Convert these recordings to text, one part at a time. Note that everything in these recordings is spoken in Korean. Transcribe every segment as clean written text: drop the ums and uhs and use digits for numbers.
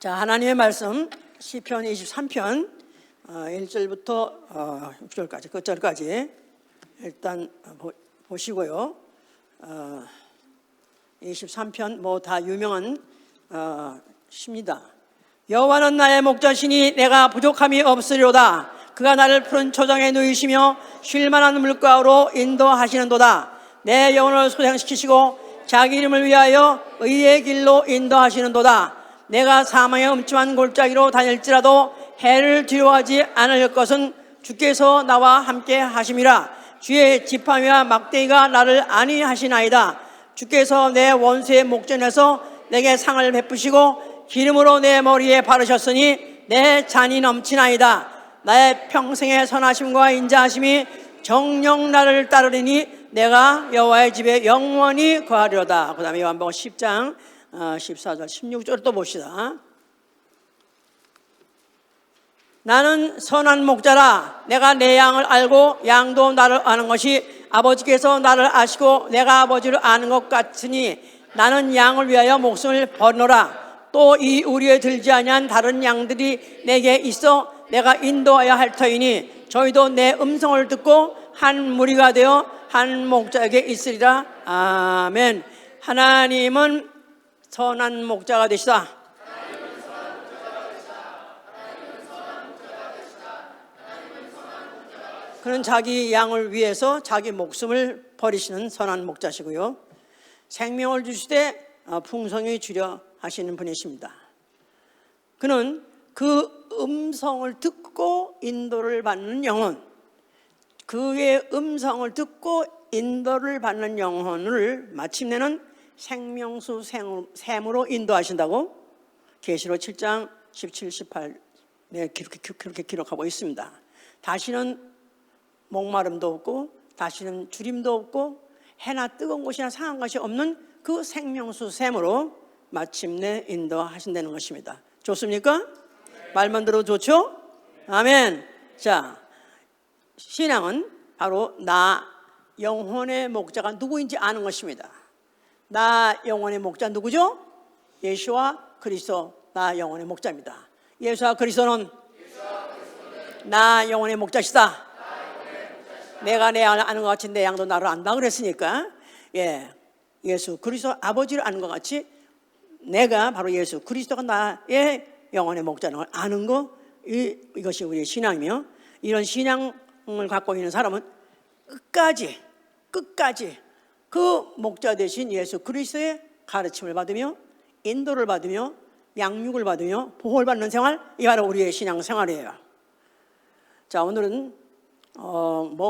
자, 하나님의 말씀 시편 23편 1절부터 6절까지 끝절까지 일단 보시고요. 23편 뭐 다 유명한 시입니다. 여호와는 나의 목자시니 내가 부족함이 없으리로다. 그가 나를 푸른 초장에 누이시며 쉴만한 물가로 인도하시는도다. 내 영혼을 소생시키시고 자기 이름을 위하여 의의 길로 인도하시는도다. 내가 사망의 음침한 골짜기로 다닐지라도 해를 두려워하지 않을 것은 주께서 나와 함께 하심이라. 주의 지팡이와 막대기가 나를 안위하시나이다. 주께서 내 원수의 목전에서 내게 상을 베푸시고 기름으로 내 머리에 바르셨으니 내 잔이 넘치나이다. 나의 평생의 선하심과 인자하심이 정녕 나를 따르리니 내가 여호와의 집에 영원히 거하리로다. 그 다음에 요한복음 10장 14절 16절 또 봅시다. 나는 선한 목자라. 내가 내 양을 알고 양도 나를 아는 것이 아버지께서 나를 아시고 내가 아버지를 아는 것 같으니 나는 양을 위하여 목숨을 버리노라. 또 이 우리에 들지 아니한 다른 양들이 내게 있어 내가 인도하여 할 터이니 저희도 내 음성을 듣고 한 무리가 되어 한 목자에게 있으리라. 아멘. 하나님은 선한 목자가 되시다. 그는 자기 양을 위해서 자기 목숨을 버리시는 선한 목자시고요. 생명을 주시되 풍성히 주려 하시는 분이십니다. 그는 그 음성을 듣고 인도를 받는 영혼, 그의 음성을 듣고 인도를 받는 영혼을 마침내는 생명수 샘으로 인도하신다고 계시록 7장 17, 18 그렇게 기록하고 있습니다. 다시는 목마름도 없고 다시는 주림도 없고 해나 뜨거운 곳이나 상한 것이 없는 그 생명수 샘으로 마침내 인도하신다는 것입니다. 좋습니까? 말만 들어도 좋죠? 아멘. 자, 신앙은 바로 나 영혼의 목자가 누구인지 아는 것입니다. 나 영혼의 목자 누구죠? 예수와 그리스도 나 영혼의 목자입니다. 예수와 그리스도는 나 영혼의 목자시다. 내가 내 아는 것 같이 내 양도 나를 안다 그랬으니까 예수 그리스도 아버지를 아는 것 같이 내가 바로 예수 그리스도가 나의 영혼의 목자라는 걸 아는 거, 이것이 우리의 신앙이며, 이런 신앙을 갖고 있는 사람은 끝까지 그 목자 되신 예수 그리스도의 가르침을 받으며 인도를 받으며 양육을 받으며 보호를 받는 생활, 이 바로 우리의 신앙 생활이에요. 자, 오늘은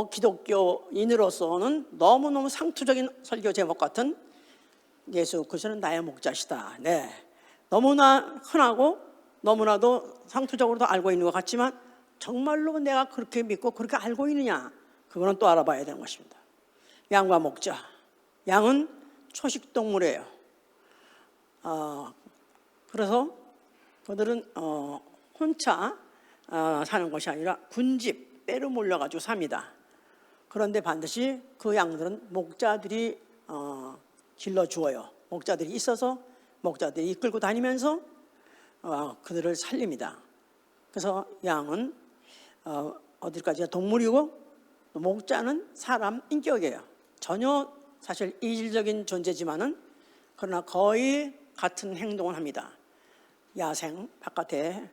기독교인으로서는 너무너무 상투적인 설교 제목 같은 예수 그리스도는 나의 목자시다. 네, 너무나 흔하고 너무나도 상투적으로도 알고 있는 것 같지만 정말로 내가 그렇게 믿고 그렇게 알고 있느냐, 그거는 또 알아봐야 되는 것입니다. 양과 목자, 양은 초식동물이에요. 그래서 그들은 혼자 사는 것이 아니라 군집, 빼로 몰려가지고 삽니다. 그런데 반드시 그 양들은 목자들이 길러주어요. 목자들이 있어서 목자들이 이끌고 다니면서 그들을 살립니다. 그래서 양은 어디까지나 동물이고 목자는 사람 인격이에요. 전혀 사실 이질적인 존재지만은 그러나 거의 같은 행동을 합니다. 야생 바깥에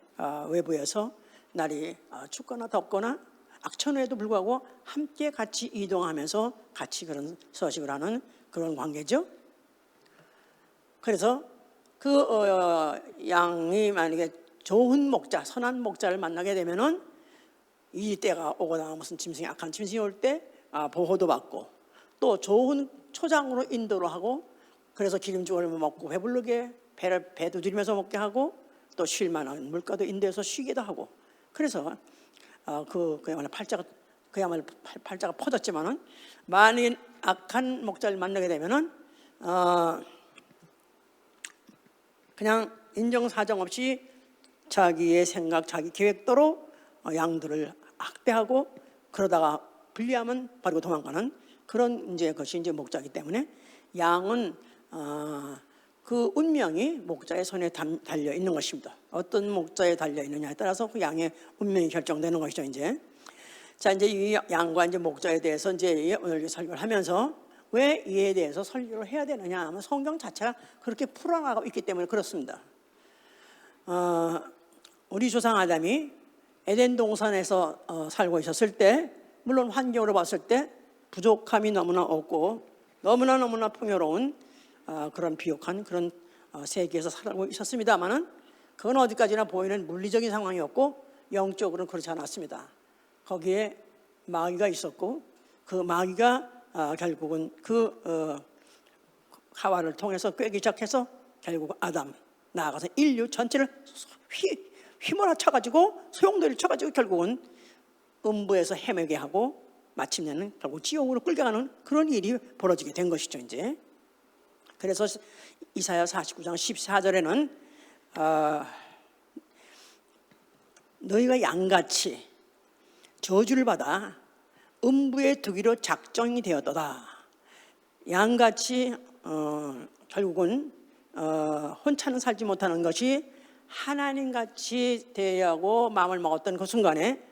외부에서 날이 춥거나 덥거나 악천후에도 불구하고 함께 같이 이동하면서 같이 그런 서식을 하는 그런 관계죠. 그래서 그 양이 만약에 좋은 목자, 선한 목자를 만나게 되면은 이 때가 오거나 무슨 짐승이 악한 짐승이 올 때 보호도 받고 또 좋은 초장으로 인도를 하고, 그래서 기름죽을 먹고 배부르게 배 두드리면서 먹게 하고 또 쉴 만한 물가도 인도해서 쉬기도 하고, 그래서 그야말로 팔자가 퍼졌지만은 만일 악한 목자를 만나게 되면은 그냥 인정사정 없이 자기의 생각, 자기 계획대로 양들을 학대하고 그러다가 불리하면 버리고 도망가는 그런 것이 이제 목자이기 때문에 양은 그 운명이 목자의 손에 달려 있는 것입니다. 어떤 목자에 달려 있느냐에 따라서 그 양의 운명이 결정되는 것이죠. 이제 자, 이제 이 양과 이제 목자에 대해서 이제 오늘 설교를 하면서 왜 이에 대해서 설교를 해야 되느냐 하면 성경 자체가 그렇게 풀어나가고 있기 때문에 그렇습니다. 우리 조상 아담이 에덴 동산에서 살고 있었을 때, 물론 환경으로 봤을 때 부족함이 너무나 없고 너무나 풍요로운 그런 비옥한 그런 세계에서 살고 있었습니다만은 그건 어디까지나 보이는 물리적인 상황이었고 영적으로는 그렇지 않았습니다. 거기에 마귀가 있었고 그 마귀가 결국은 하와를 통해서 꿰기 시작해서 결국 아담 나아가서 인류 전체를 휘몰아쳐가지고 소용돌이를 쳐가지고 결국은 음부에서 헤매게 하고 마침내는 결국 지옥으로 끌려가는 그런 일이 벌어지게 된 것이죠. 이제 그래서 이사야 49장 14절에는 너희가 양같이 저주를 받아 음부에 두기로 작정이 되었도다. 양같이 결국은 혼자는 살지 못하는 것이 하나님같이 되려고 마음을 먹었던 그 순간에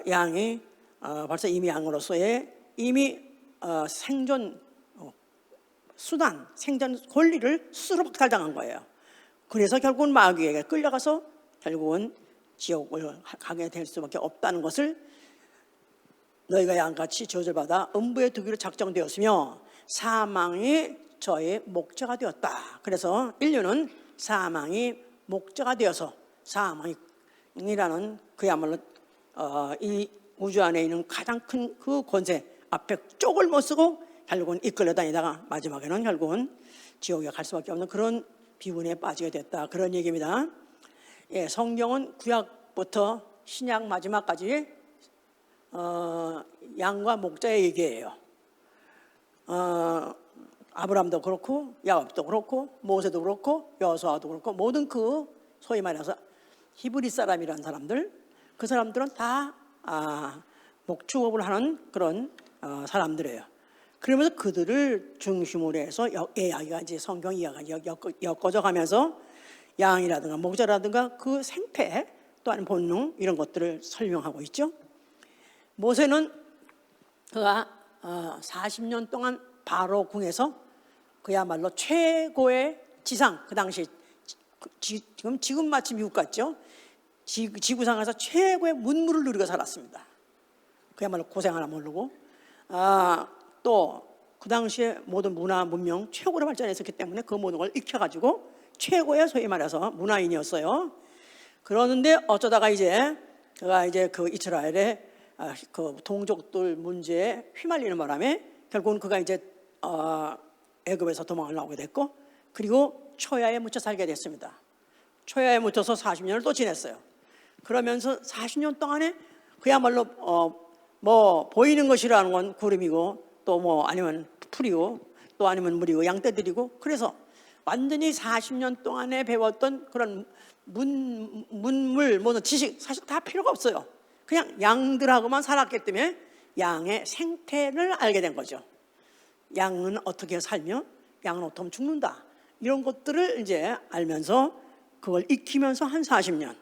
양이 벌써 이미 양으로서의 이미 생존 수단, 생존 권리를 스스로 박탈당한 거예요. 그래서 결국은 마귀에게 끌려가서 결국은 지옥을 가게 될 수밖에 없다는 것을 너희가 양같이 저주받아 음부에 두기로 작정되었으며 사망이 저의 목자가 되었다. 그래서 인류는 사망이 목자가 되어서 사망이라는 그야말로 이 우주 안에 있는 가장 큰 그 권세 앞에 쪽을 못 쓰고 결국은 이끌려 다니다가 마지막에는 결국은 지옥에 갈 수밖에 없는 그런 비운에 빠지게 됐다. 그런 얘기입니다. 예, 성경은 구약부터 신약 마지막까지 양과 목자의 얘기예요. 아브람도 그렇고 야곱도 그렇고 모세도 그렇고 여호수아도 그렇고 모든 그 소위 말해서 히브리 사람이라는 사람들, 그 사람들은 다 목축업을 하는 그런 사람들이에요. 그러면서 그들을 중심으로 해서 이야기가 이제 성경 이야기가 엮어져 가면서 양이라든가 목자라든가 그 생태 또한 본능 이런 것들을 설명하고 있죠. 모세는 그가 40년 동안 바로 궁에서 그야말로 최고의 지상, 그 당시 지금 마치 미국 같죠. 지구상에서 최고의 문물을 누리고 살았습니다. 그야말로 고생 하나 모르고 또 그 당시에 모든 문화 문명 최고로 발전했었기 때문에 그 모든 걸 익혀가지고 최고의 소위 말해서 문화인이었어요. 그러는데 어쩌다가 이제 그가 이제 그 이스라엘의 그 동족들 문제에 휘말리는 바람에 결국은 그가 이제 애굽에서 도망을 나오게 됐고 그리고 초야에 묻혀 살게 됐습니다. 초야에 묻혀서 40년을 또 지냈어요. 그러면서 40년 동안에 그야말로 뭐 보이는 것이라는 건 구름이고 또 뭐 아니면 풀이고 또 아니면 물이고 양떼들이고 그래서 완전히 40년 동안에 배웠던 그런 문물 모든 지식 사실 다 필요가 없어요. 그냥 양들하고만 살았기 때문에 양의 생태를 알게 된 거죠. 양은 어떻게 살며 양은 어떻게 하면 죽는다. 이런 것들을 이제 알면서 그걸 익히면서 한 40년.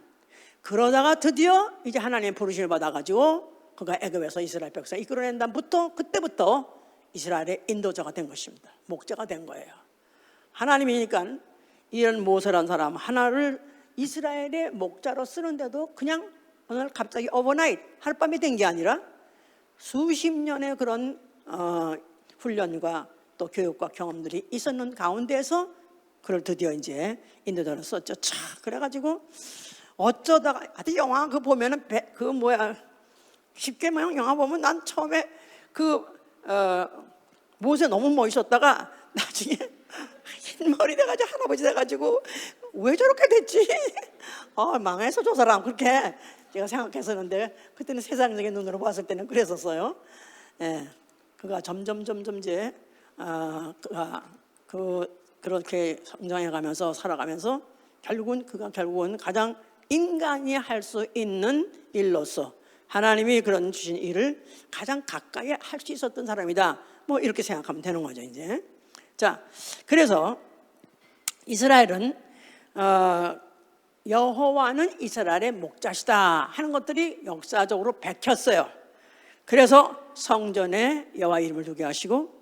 그러다가 드디어 이제 하나님의 부르심을 받아가지고 그가 애굽에서 이스라엘 백성 이끌어낸 다음부터 그때부터 이스라엘의 인도자가 된 것입니다. 목자가 된 거예요. 하나님이니까 이런 모세라는 사람 하나를 이스라엘의 목자로 쓰는데도 그냥 오늘 갑자기 오버나잇 하룻밤에 된 게 아니라 수십 년의 그런 훈련과 또 교육과 경험들이 있었는 가운데서 그걸 드디어 이제 인도자로 썼죠. 차 그래가지고 어쩌다가 하여튼 영화 그 보면은 십계명 영화 보면 난 처음에 모세 너무 멋있었다가 나중에 흰머리 돼가지고 할아버지 돼가지고 왜 저렇게 됐지? 망해서 저 사람 그렇게 제가 생각했었는데 그때는 세상적인 눈으로 봤을 때는 그랬었어요. 예, 그가 점점 이제 그렇게 성장해가면서 살아가면서 결국은 가장 인간이 할 수 있는 일로서 하나님이 그런 주신 일을 가장 가까이 할 수 있었던 사람이다. 뭐 이렇게 생각하면 되는 거죠 이제. 자, 그래서 이스라엘은 여호와는 이스라엘의 목자시다 하는 것들이 역사적으로 밝혔어요. 그래서 성전에 여호와 이름을 두게 하시고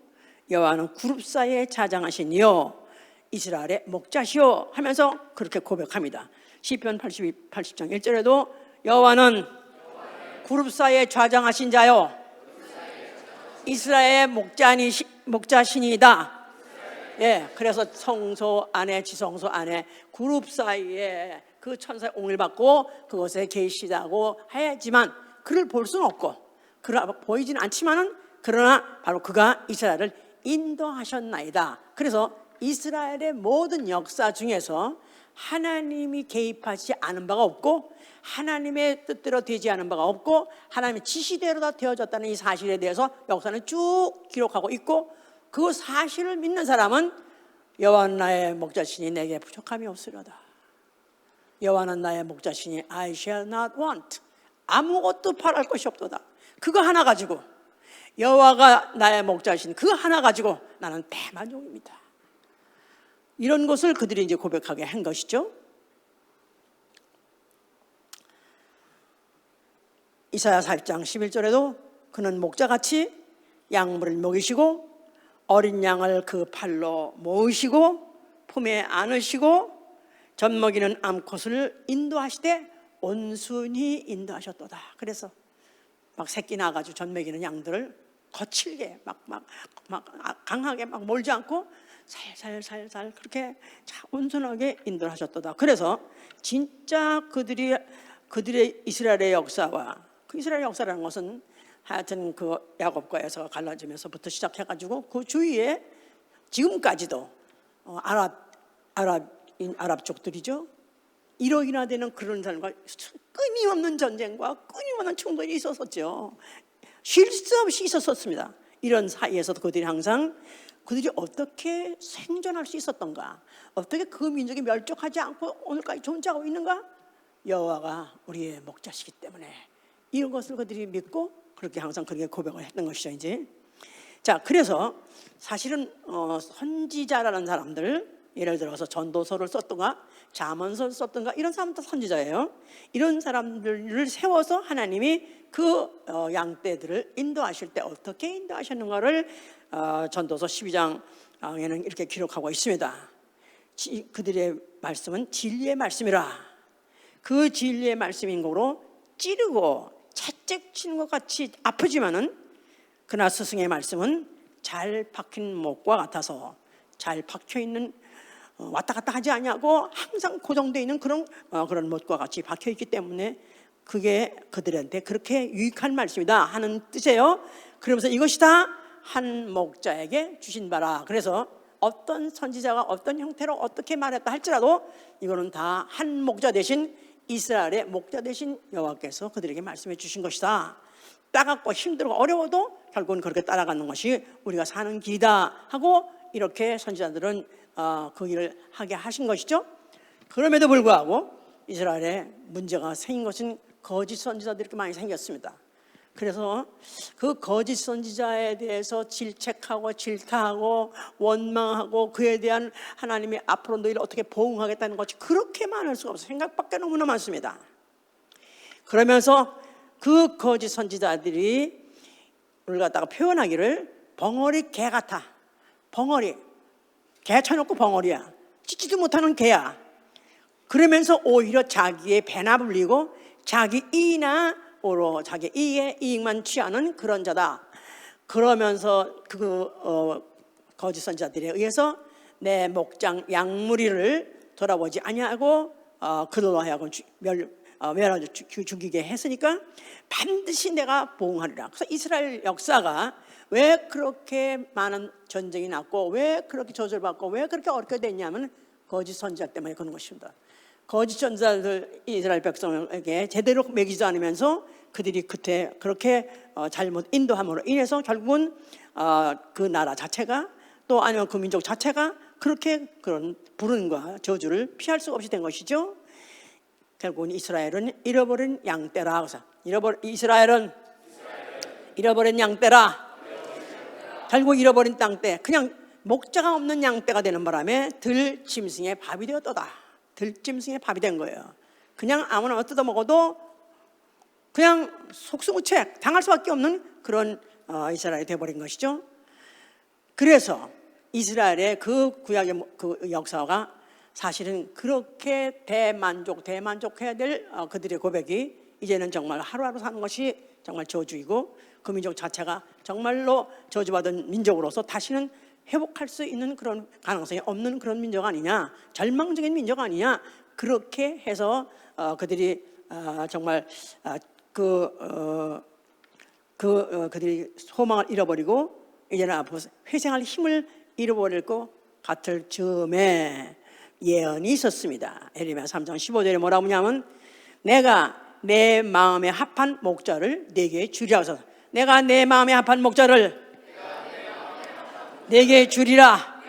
여호와는 그룹 사이에 자장하신 이여 이스라엘의 목자시오 하면서 그렇게 고백합니다. 시편 80장 1절에도 여호와는 그룹 사이에 좌장하신 자요 이스라엘의 목자신이다. 예, 그래서 성소 안에 지성소 안에 그룹 사이에 그 천사의 옹을 받고 그것에 계시다고 하지만 그를 볼 수는 없고 보이지는 않지만은 그러나 바로 그가 이스라엘을 인도하셨나이다. 그래서 이스라엘의 모든 역사 중에서 하나님이 개입하지 않은 바가 없고 하나님의 뜻대로 되지 않은 바가 없고 하나님의 지시대로 다 되어졌다는 이 사실에 대해서 역사는 쭉 기록하고 있고 그 사실을 믿는 사람은 여호와는 나의 목자시니 내게 부족함이 없으려다. 여호와는 나의 목자시니 I shall not want. 아무것도 바랄 것이 없도다. 그거 하나 가지고 여호와가 나의 목자신 그 하나 가지고 나는 대만족입니다. 이런 것을 그들이 이제 고백하게 한 것이죠. 이사야 40장 11절에도 그는 목자같이 양물을 먹이시고 어린 양을 그 팔로 모으시고 품에 안으시고 젖먹이는 암컷을 인도하시되 온순히 인도하셨도다. 그래서 막 새끼 나가지고 젖먹이는 양들을 거칠게 막 강하게 막 몰지 않고 살살살살 그렇게 온순하게 인도하셨도다. 그래서 진짜 그들의 이스라엘의 역사와 그 이스라엘 역사라는 것은 하여튼 그 야곱과 에서가 갈라지면서부터 시작해가지고 그 주위에 지금까지도 아랍족들이죠. 이러이러되는 그런 사람과 끊임없는 전쟁과 끊임없는 충돌이 있었었죠. 쉴 수 없이 있었습니다. 이런 사이에서도 그들이 항상 그들이 어떻게 생존할 수 있었던가, 어떻게 그 민족이 멸족하지 않고 오늘까지 존재하고 있는가? 여호와가 우리의 목자시기 때문에 이런 것을 그들이 믿고 그렇게 항상 그렇게 고백을 했던 것이죠. 이제 자, 그래서 사실은 선지자라는 사람들, 예를 들어서 전도서를 썼던가 잠언서를 썼던가 이런 사람도 선지자예요. 이런 사람들을 세워서 하나님이 그 양떼들을 인도하실 때 어떻게 인도하셨는가를 전도서 12장에는 이렇게 기록하고 있습니다. 그들의 말씀은 진리의 말씀이라. 그 진리의 말씀인 거로 찌르고 채찍 치는 것 같이 아프지만은 그러나 스승의 말씀은 잘 박힌 목과 같아서 잘 박혀 있는 왔다 갔다 하지 아니하고 항상 고정되어 있는 그런 못과 같이 박혀 있기 때문에 그게 그들한테 그렇게 유익한 말씀이다 하는 뜻이에요. 그러면서 이것이 다 한 목자에게 주신 바라. 그래서 어떤 선지자가 어떤 형태로 어떻게 말했다 할지라도 이거는 다 한 목자 대신 이스라엘의 목자 대신 여호와께서 그들에게 말씀해 주신 것이다. 따갑고 힘들고 어려워도 결국은 그렇게 따라가는 것이 우리가 사는 길이다 하고 이렇게 선지자들은 그 일을 하게 하신 것이죠. 그럼에도 불구하고 이스라엘에 문제가 생긴 것은 거짓 선지자들이 이렇게 많이 생겼습니다. 그래서 그 거짓 선지자에 대해서 질책하고 질타하고 원망하고 그에 대한 하나님이 앞으로 너희를 어떻게 보응하겠다는 것이 그렇게 많을 수가 없어요. 생각밖에 너무나 많습니다. 그러면서 그 거짓 선지자들이 우리를 갖다가 표현하기를 벙어리 개 같아. 벙어리 개 쳐놓고 벙어리야. 찢지도 못하는 개야. 그러면서 오히려 자기의 배나 불리고 자기 이익이나 오로 자기 이익만 취하는 그런 자다. 그러면서 거짓 선지자들에 의해서 내 목장 양무리를 돌아보지 아니하고 그들로 하여금 멸하여 죽이게 했으니까 반드시 내가 보응하리라. 그래서 이스라엘 역사가 왜 그렇게 많은 전쟁이 났고 왜 그렇게 저주받고 왜 그렇게 어렵게 됐냐면 거짓 선지자 때문에 그런 것입니다. 거짓 선지자들 이스라엘 백성에게 제대로 먹이지 않으면서 그들이 그때 그렇게 잘못 인도함으로 인해서 결국은 그 나라 자체가 또 아니면 그 민족 자체가 그렇게 그런 불운과 저주를 피할 수가 없이 된 것이죠. 결국은 이스라엘은 잃어버린 양떼라. 그래서 이스라엘은 잃어버린 양떼라. 결국 잃어버린 땅떼. 그냥 목자가 없는 양떼가 되는 바람에 들짐승의 밥이 되었도다. 들짐승의 밥이 된 거예요. 그냥 아무나 뜯어 먹어도 그냥 속수무책 당할 수밖에 없는 그런 이스라엘이 되어버린 것이죠. 그래서 이스라엘의 그 구약의 그 역사가 사실은 그렇게 대만족해야 될 그들의 고백이 이제는 정말 하루하루 사는 것이 정말 저주이고 그 민족 자체가 정말로 저주받은 민족으로서 다시는 회복할 수 있는 그런 가능성이 없는 그런 민족 아니냐, 절망적인 민족 아니냐, 그렇게 해서 그들이 정말 그들이 소망을 잃어버리고 이제는 앞으로 회생할 힘을 잃어버릴 것 같을 즈음에 예언이 있었습니다. 에레미야 3장 15절에 뭐라고 하냐면 내가 내 마음에 합한 목자를 네게 주리라 하소서. 내가 내 마음에 합한 목자를 네게 주리라.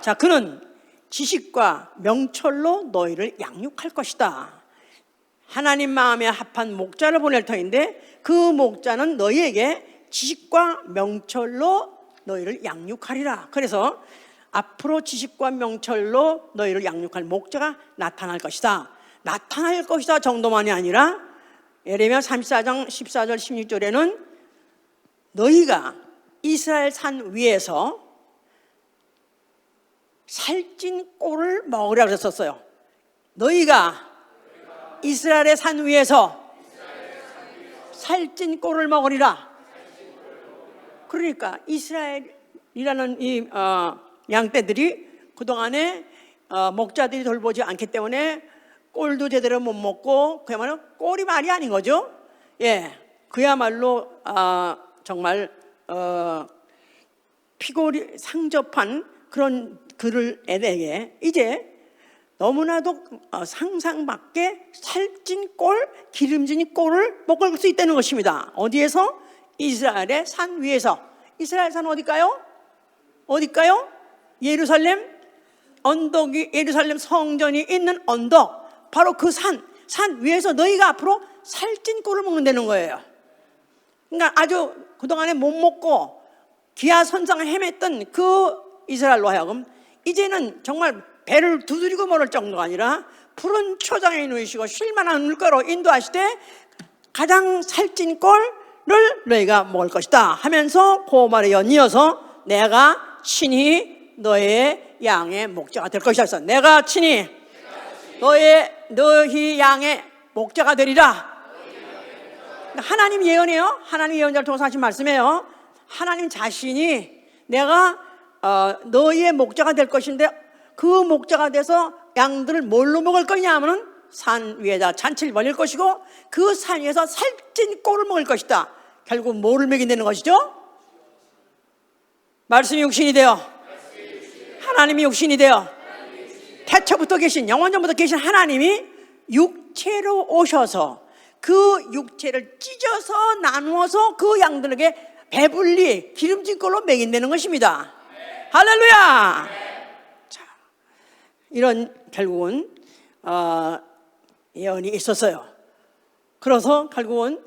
자, 그는 지식과 명철로 너희를 양육할 것이다. 하나님 마음에 합한 목자를 보낼 터인데 그 목자는 너희에게 지식과 명철로 너희를 양육하리라. 그래서 앞으로 지식과 명철로 너희를 양육할 목자가 나타날 것이다. 나타날 것이다 정도만이 아니라 에레미야 34장 14절 16절에는 너희가 이스라엘 산 위에서 살찐 꼴을 먹으라 그랬었어요. 너희가 이스라엘의 산 위에서 살찐 꼴을 먹으리라. 그러니까 이스라엘이라는 이 양떼들이 그동안에 목자들이 돌보지 않기 때문에 꼴도 제대로 못 먹고 그야말로 꼴이 말이 아닌 거죠. 예, 그야말로 정말 피골이 상접한 그런 그들에게 이제 너무나도 상상 밖에 살찐 꼴, 기름진 꼴을 먹을 수 있다는 것입니다. 어디에서? 이스라엘의 산 위에서. 이스라엘 산 어딜까요? 어딜까요? 예루살렘 언덕이, 예루살렘 성전이 있는 언덕, 바로 그 산 위에서 너희가 앞으로 살찐 꼴을 먹는다는 거예요. 그러니까 아주 그동안에 못 먹고 기하선상을 헤맸던 그 이스라엘로 하여금 이제는 정말 배를 두드리고 먹을 정도가 아니라 푸른 초장에 누이시고 쉴만한 물가로 인도하시되 가장 살찐 꼴을 너희가 먹을 것이다 하면서 그 말에 연이어서 내가 친히 너의 양의 목자가 될 것이다. 그래서 내가 친히 너희 양의 목자가 되리라. 하나님 예언이에요. 하나님 예언자를 통해서 하신 말씀이에요. 하나님 자신이 내가 너희의 목자가 될 것인데 그 목자가 돼서 양들을 뭘로 먹을 거냐 하면은 산 위에다 잔치를 벌릴 것이고 그 산 위에서 살찐 꼴을 먹을 것이다. 결국 뭐를 먹인다는 것이죠? 말씀이 육신이 되어 하나님이 육신이 되어 태초부터 계신 영원전부터 계신 하나님이 육체로 오셔서 그 육체를 찢어서 나누어서 그 양들에게 배불리 기름진 꼴로 먹인다는 것입니다. 할렐루야. 자, 이런 결국은 예언이 있었어요. 그래서 결국은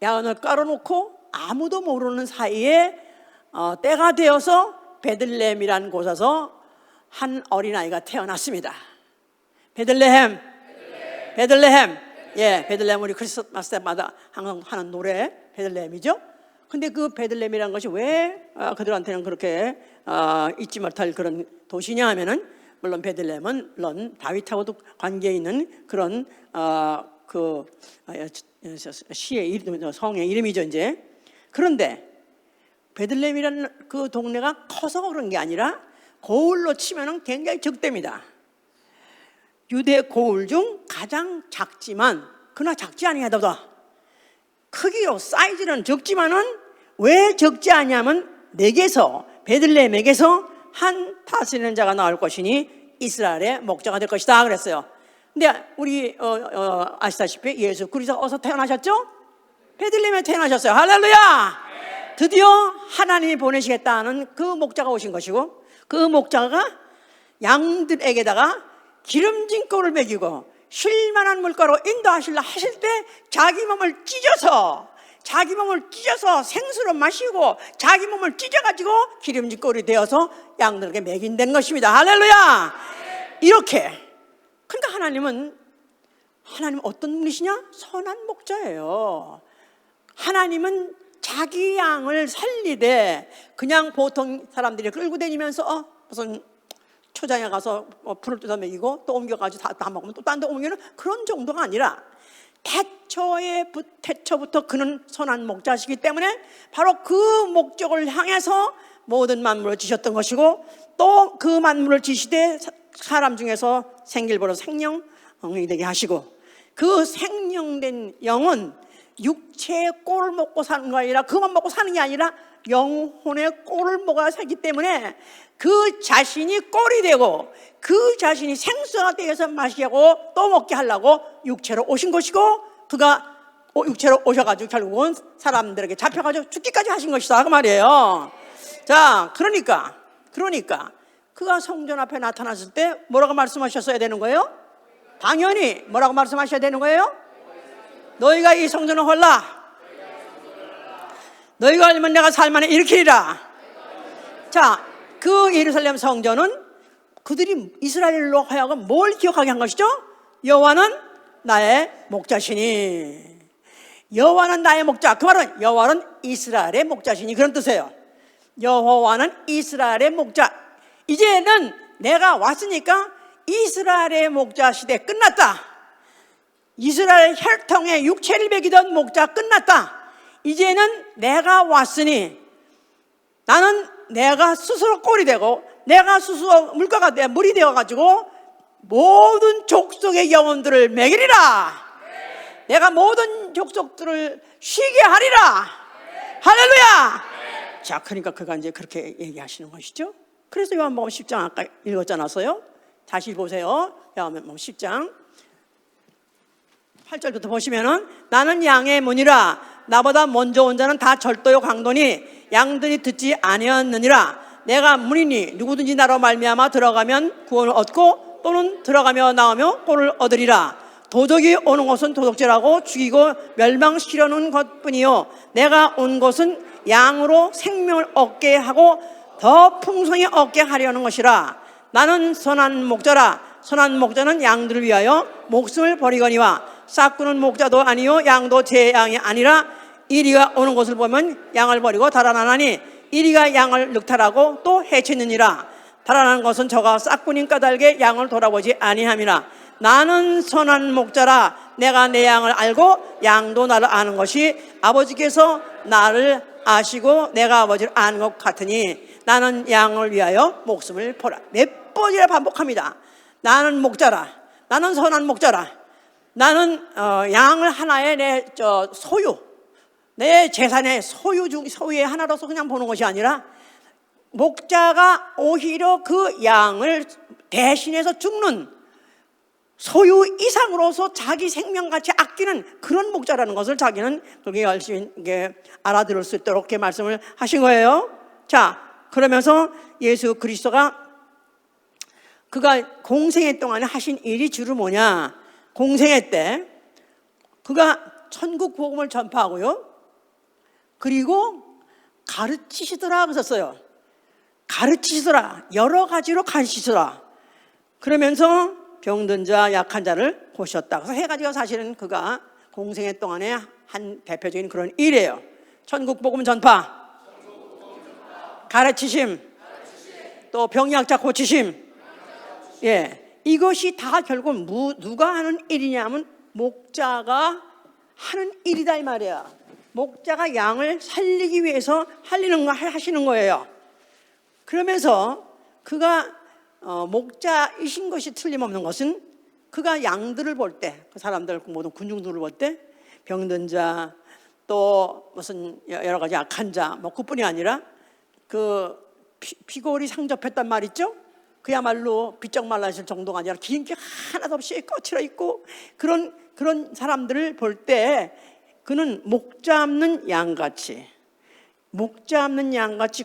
야언을 깔아놓고 아무도 모르는 사이에 때가 되어서 베들레헴이라는 곳에서 한 어린아이가 태어났습니다. 베들레헴. 예, 베들레헴 우리 크리스마스 때마다 항상 하는 노래 베들레헴이죠. 근데 그 베들레헴이라는 것이 왜 그들한테는 그렇게 잊지 못할 그런 도시냐 하면은 물론 베들레헴은 물론 다윗하고도 관계 있는 그런 그 시의 이름, 성의 이름이죠 이제. 그런데 베들레헴이라는 그 동네가 커서 그런 게 아니라 고을로 치면은 굉장히 적대입니다. 유대 고을 중 가장 작지만 그러나 작지 아니하다. 크기로 사이즈는 적지만은 왜 적지 않냐면 내게서 베들레헴에게서 한 다스리는 자가 나올 것이니 이스라엘의 목자가 될 것이다 그랬어요. 근데 우리 아시다시피 예수 그리스도가 어디서 태어나셨죠? 베들레헴에 태어나셨어요. 할렐루야. 드디어 하나님이 보내시겠다는 그 목자가 오신 것이고 그 목자가 양들에게다가 기름진 꼴을 먹이고 쉴만한 물가로 인도하시려 하실 때 자기 몸을 찢어서 자기 몸을 찢어서 생수로 마시고 자기 몸을 찢어가지고 기름진 꼴이 되어서 양들에게 먹인다는 것입니다. 할렐루야. 이렇게. 그러니까 하나님은 어떤 분이시냐? 선한 목자예요. 하나님은 자기 양을 살리되 그냥 보통 사람들이 끌고 다니면서 무슨 초장에 가서 불을 뜯어 먹이고 또 옮겨가지고 다 먹으면 또 딴 데 옮기는 그런 정도가 아니라 태초부터 그는 선한 목자시기 때문에 바로 그 목적을 향해서 모든 만물을 지셨던 것이고 또 그 만물을 지시되 사람 중에서 생길보로 생명이 되게 하시고 그 생명된 영은 육체의 꼴을 먹고 사는 거 아니라 그만 먹고 사는 게 아니라 영혼의 꼴을 먹어야 살기 때문에 그 자신이 꼴이 되고 그 자신이 생수가 되어서 마시고 또 먹게 하려고 육체로 오신 것이고 그가 육체로 오셔가지고 결국은 사람들에게 잡혀가지고 죽기까지 하신 것이다 그 말이에요. 자, 그러니까 그가 성전 앞에 나타났을 때 뭐라고 말씀하셨어야 되는 거예요? 당연히 뭐라고 말씀하셔야 되는 거예요? 너희가 이 성전을 헐라. 너희가 알면 내가 살만에 일으키리라. 자, 그 예루살렘 성전은 그들이 이스라엘로 하여금 뭘 기억하게 한 것이죠? 여호와는 나의 목자시니. 여호와는 나의 목자. 그 말은 여호와는 이스라엘의 목자시니 그런 뜻이에요. 여호와는 이스라엘의 목자. 이제는 내가 왔으니까 이스라엘의 목자 시대 끝났다. 이스라엘 혈통의 육체를 먹이던 목자 끝났다. 이제는 내가 왔으니 나는 내가 스스로 꼴이 되고 내가 스스로 물이 되어가지고 모든 족속의 영혼들을 먹이리라. 내가 모든 족속들을 쉬게 하리라. 할렐루야. 자, 그러니까 그가 이제 그렇게 얘기하시는 것이죠. 그래서 요한복음 10장 아까 읽었잖아요. 다시 보세요. 요한복음 10장 8절부터 보시면은 나는 양의 문이라 나보다 먼저 온 자는 다 절도요 강도니 양들이 듣지 아니었느니라. 내가 문이니 누구든지 나로 말미암아 들어가면 구원을 얻고 또는 들어가며 나오며 꼴을 얻으리라. 도적이 오는 것은 도둑질하고 죽이고 멸망시키려는 것뿐이요 내가 온 것은 양으로 생명을 얻게 하고 더 풍성히 얻게 하려는 것이라. 나는 선한 목자라. 선한 목자는 양들을 위하여 목숨을 버리거니와 싹구는 목자도 아니요 양도 제 양이 아니라 이리가 오는 것을 보면 양을 버리고 달아나나니 이리가 양을 늑탈하고 또 해치느니라. 달아난 것은 저가 싹구님 까닭에 양을 돌아보지 아니함이라. 나는 선한 목자라. 내가 내 양을 알고 양도 나를 아는 것이 아버지께서 나를 아시고 내가 아버지를 아는 것 같으니 나는 양을 위하여 목숨을 버라. 몇 번이나 반복합니다. 나는 목자라. 나는 선한 목자라. 나는 양을 하나의 내 소유, 내 재산의 소유의 하나로서 그냥 보는 것이 아니라 목자가 오히려 그 양을 대신해서 죽는 소유 이상으로서 자기 생명같이 아끼는 그런 목자라는 것을 자기는 그렇게 열심히 알아들을 수 있도록 이렇게 말씀을 하신 거예요. 자, 그러면서 예수 그리스도가 그가 공생애 동안에 하신 일이 주로 뭐냐? 공생애 때 그가 천국 복음을 전파하고요. 그리고 가르치시더라 그랬어요. 가르치시더라. 여러 가지로 가르치시더라. 그러면서 병든 자, 약한 자를 고셨다. 그래서 세 가지가 사실은 그가 공생애 동안에 한 대표적인 그런 일이에요. 천국 복음 전파, 가르치심, 또 병약자 고치심. 예, 이것이 다 결국 누가 하는 일이냐면 목자가 하는 일이다 이 말이야. 목자가 양을 살리기 위해서 하시는 거예요. 그러면서 그가 목자이신 것이 틀림없는 것은 그가 양들을 볼 때, 그 사람들 모든 군중들을 볼 때 병든 자, 또 무슨 여러 가지 약한 자, 뭐 그뿐이 아니라 그 피골이 상접했단 말 있죠? 그야말로 비쩍 말라있을 정도가 아니라 긴 게 하나도 없이 거칠어 있고 그런 사람들을 볼 때 그는 목자 없는 양같이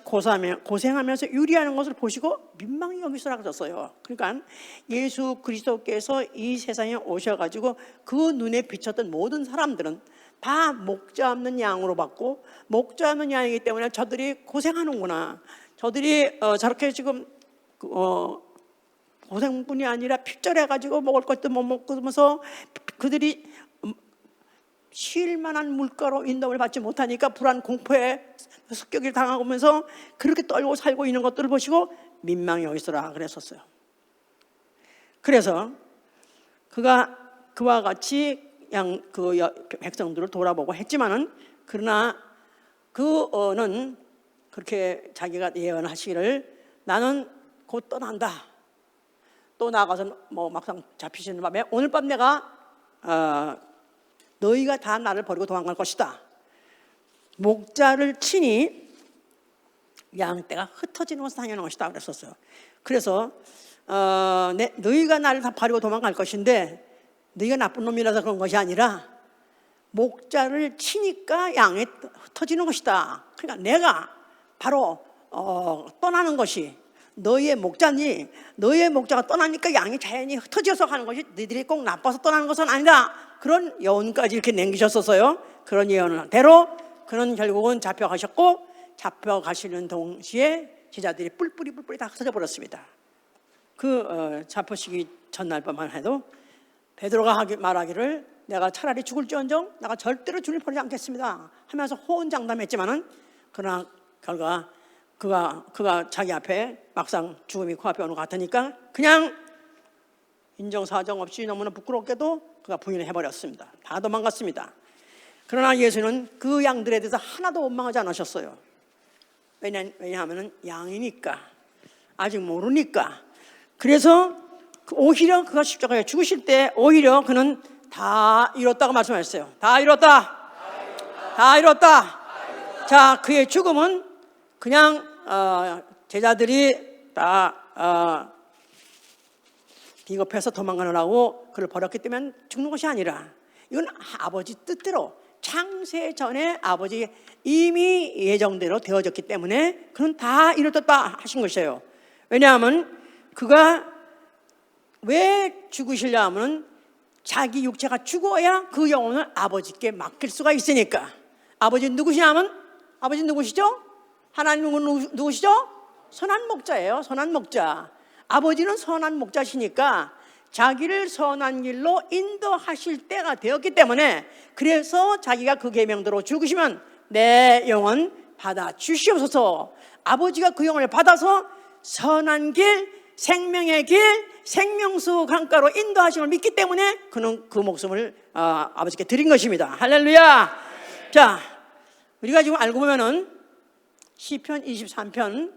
고생하면서 유리하는 것을 보시고 민망히 여기서라 그랬어요. 그러니까 예수 그리스도께서 이 세상에 오셔가지고 그 눈에 비쳤던 모든 사람들은 다 목자 없는 양으로 받고 목자 없는 양이기 때문에 저들이 고생하는구나. 저들이 저렇게 지금 고생뿐이 아니라 필절해가지고 먹을 것도 못 먹으면서 그들이 쉴 만한 물가로 인도를 받지 못하니까 불안 공포에 습격을 당하면서 그렇게 떨고 살고 있는 것들을 보시고 민망히 여기서라 그랬었어요. 그래서 그와 같이 그 백성들을 돌아보고 했지만은, 그러나 그는 그렇게 자기가 예언하시기를 나는 곧 떠난다. 또 나가서 막상 잡히시는 밤에 오늘 밤 내가 너희가 다 나를 버리고 도망갈 것이다. 목자를 치니 양떼가 흩어지는 것을 당연한 것이다 그랬었어요. 그래서 너희가 나를 다 버리고 도망갈 것인데 너희가 나쁜 놈이라서 그런 것이 아니라 목자를 치니까 양이 흩어지는 것이다. 그러니까 내가 바로 떠나는 것이 너희의 목자니, 너희의 목자가 떠나니까 양이 자연히 흩어져서 가는 것이 너희들이 꼭 나빠서 떠나는 것은 아니다. 그런 여운까지 이렇게 남기셨었어요. 그런 예언을 대로 그는 결국은 잡혀가셨고, 잡혀가시는 동시에 제자들이 뿔뿔이 다 흩어져 버렸습니다. 잡혀시기 전날 밤만 해도 베드로가 말하기를 내가 차라리 죽을지언정 내가 절대로 주를 버리지 않겠습니다 하면서 호언장담했지만은, 그러나 결과 그가 자기 앞에 막상 죽음이 코앞에 오는 것 같으니까 그냥 인정사정 없이 너무나 부끄럽게도 그가 부인을 해버렸습니다. 다 도망갔습니다. 그러나 예수는 그 양들에 대해서 하나도 원망하지 않으셨어요. 왜냐하면 양이니까, 아직 모르니까. 그래서 오히려 그가 십자가에 죽으실 때 오히려 그는 다 이뤘다고 말씀하셨어요. 다 이뤘다. 다 이뤘다. 자, 그의 죽음은 그냥 제자들이 다 비겁해서 도망가느라고 그를 버렸기 때문에 죽는 것이 아니라, 이건 아버지 뜻대로 창세 전에 아버지 이미 예정대로 되어졌기 때문에 그는 다 이뤘다 하신 것이에요. 왜냐하면 그가 왜 죽으시려 하면 자기 육체가 죽어야 그 영혼을 아버지께 맡길 수가 있으니까. 아버지 누구시냐 하면, 아버지 누구시죠? 하나님은 누구시죠? 선한 목자예요. 선한 목자. 아버지는 선한 목자시니까 자기를 선한 길로 인도하실 때가 되었기 때문에, 그래서 자기가 그 계명대로 죽으시면 내 영혼 받아 주시옵소서. 아버지가 그 영혼을 받아서 선한 길, 생명의 길, 생명수 강가로 인도하심을 믿기 때문에 그는 그 목숨을 아버지께 드린 것입니다. 할렐루야. 자, 우리가 지금 알고 보면은 시편 23편,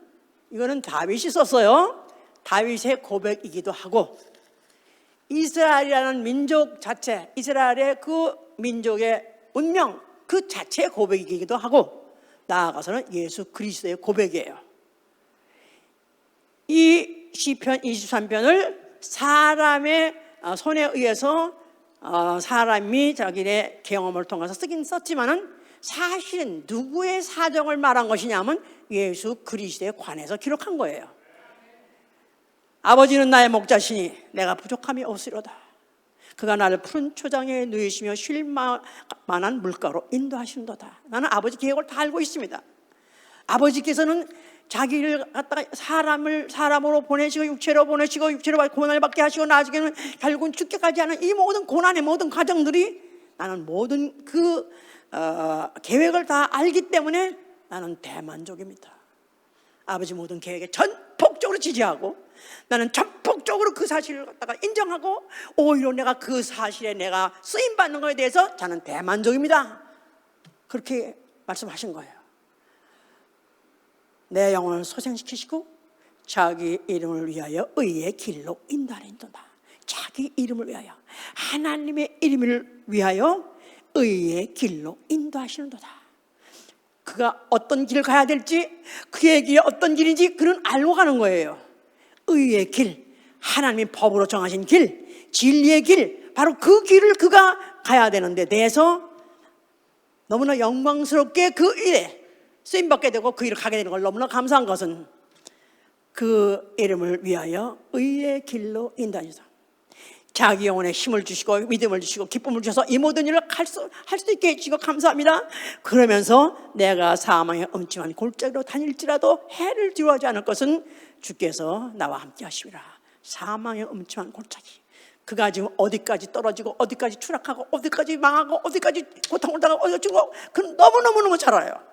이거는 다윗이 썼어요. 다윗의 고백이기도 하고, 이스라엘이라는 민족 자체, 이스라엘의 그 민족의 운명 그 자체의 고백이기도 하고, 나아가서는 예수 그리스도의 고백이에요. 이 시편 23편을 사람의 손에 의해서 사람이 자기의 경험을 통해서 쓰긴 썼지만은, 사실은 누구의 사정을 말한 것이냐면 예수 그리스도에 관해서 기록한 거예요. 아버지는 나의 목자시니 내가 부족함이 없으리로다. 그가 나를 푸른 초장에 누이시며 쉴 만한 물가로 인도하시는도다. 나는 아버지 계획을 다 알고 있습니다. 아버지께서는 자기를 갖다가 사람으로 보내시고 육체로 보내시고 육체로 고난을 받게 하시고 나중에는 결국은 죽게까지 하는 이 모든 고난의 모든 과정들이, 나는 모든 그 계획을 다 알기 때문에 나는 대만족입니다. 아버지 모든 계획에 전폭적으로 지지하고, 나는 전폭적으로 그 사실을 갖다가 인정하고, 오히려 내가 그 사실에 내가 쓰임받는 것에 대해서 저는 대만족입니다. 그렇게 말씀하신 거예요. 내 영혼을 소생시키시고 자기 이름을 위하여 의의 길로 인도하린도다. 자기 이름을 위하여, 하나님의 이름을 위하여 의의 길로 인도하시는도다. 그가 어떤 길을 가야 될지, 그의 길이 어떤 길인지 그는 알고 가는 거예요. 의의 길, 하나님의 법으로 정하신 길, 진리의 길, 바로 그 길을 그가 가야 되는데 대해서 너무나 영광스럽게 그 일에 쓰임받게 되고 그 일을 가게 되는 걸 너무나 감사한 것은, 그 이름을 위하여 의의 길로 인도하시다. 자기 영혼에 힘을 주시고 믿음을 주시고 기쁨을 주셔서 이 모든 일을 할 수 있게 해주시고 감사합니다. 그러면서 내가 사망의 엄침한 골짜기로 다닐지라도 해를 두려워하지 않을 것은 주께서 나와 함께 하시리라. 사망의 엄침한 골짜기, 그가 지금 어디까지 떨어지고 어디까지 추락하고 어디까지 망하고 어디까지 고통을 당하고 어디까지 죽고 그는 너무너무 잘 알아요.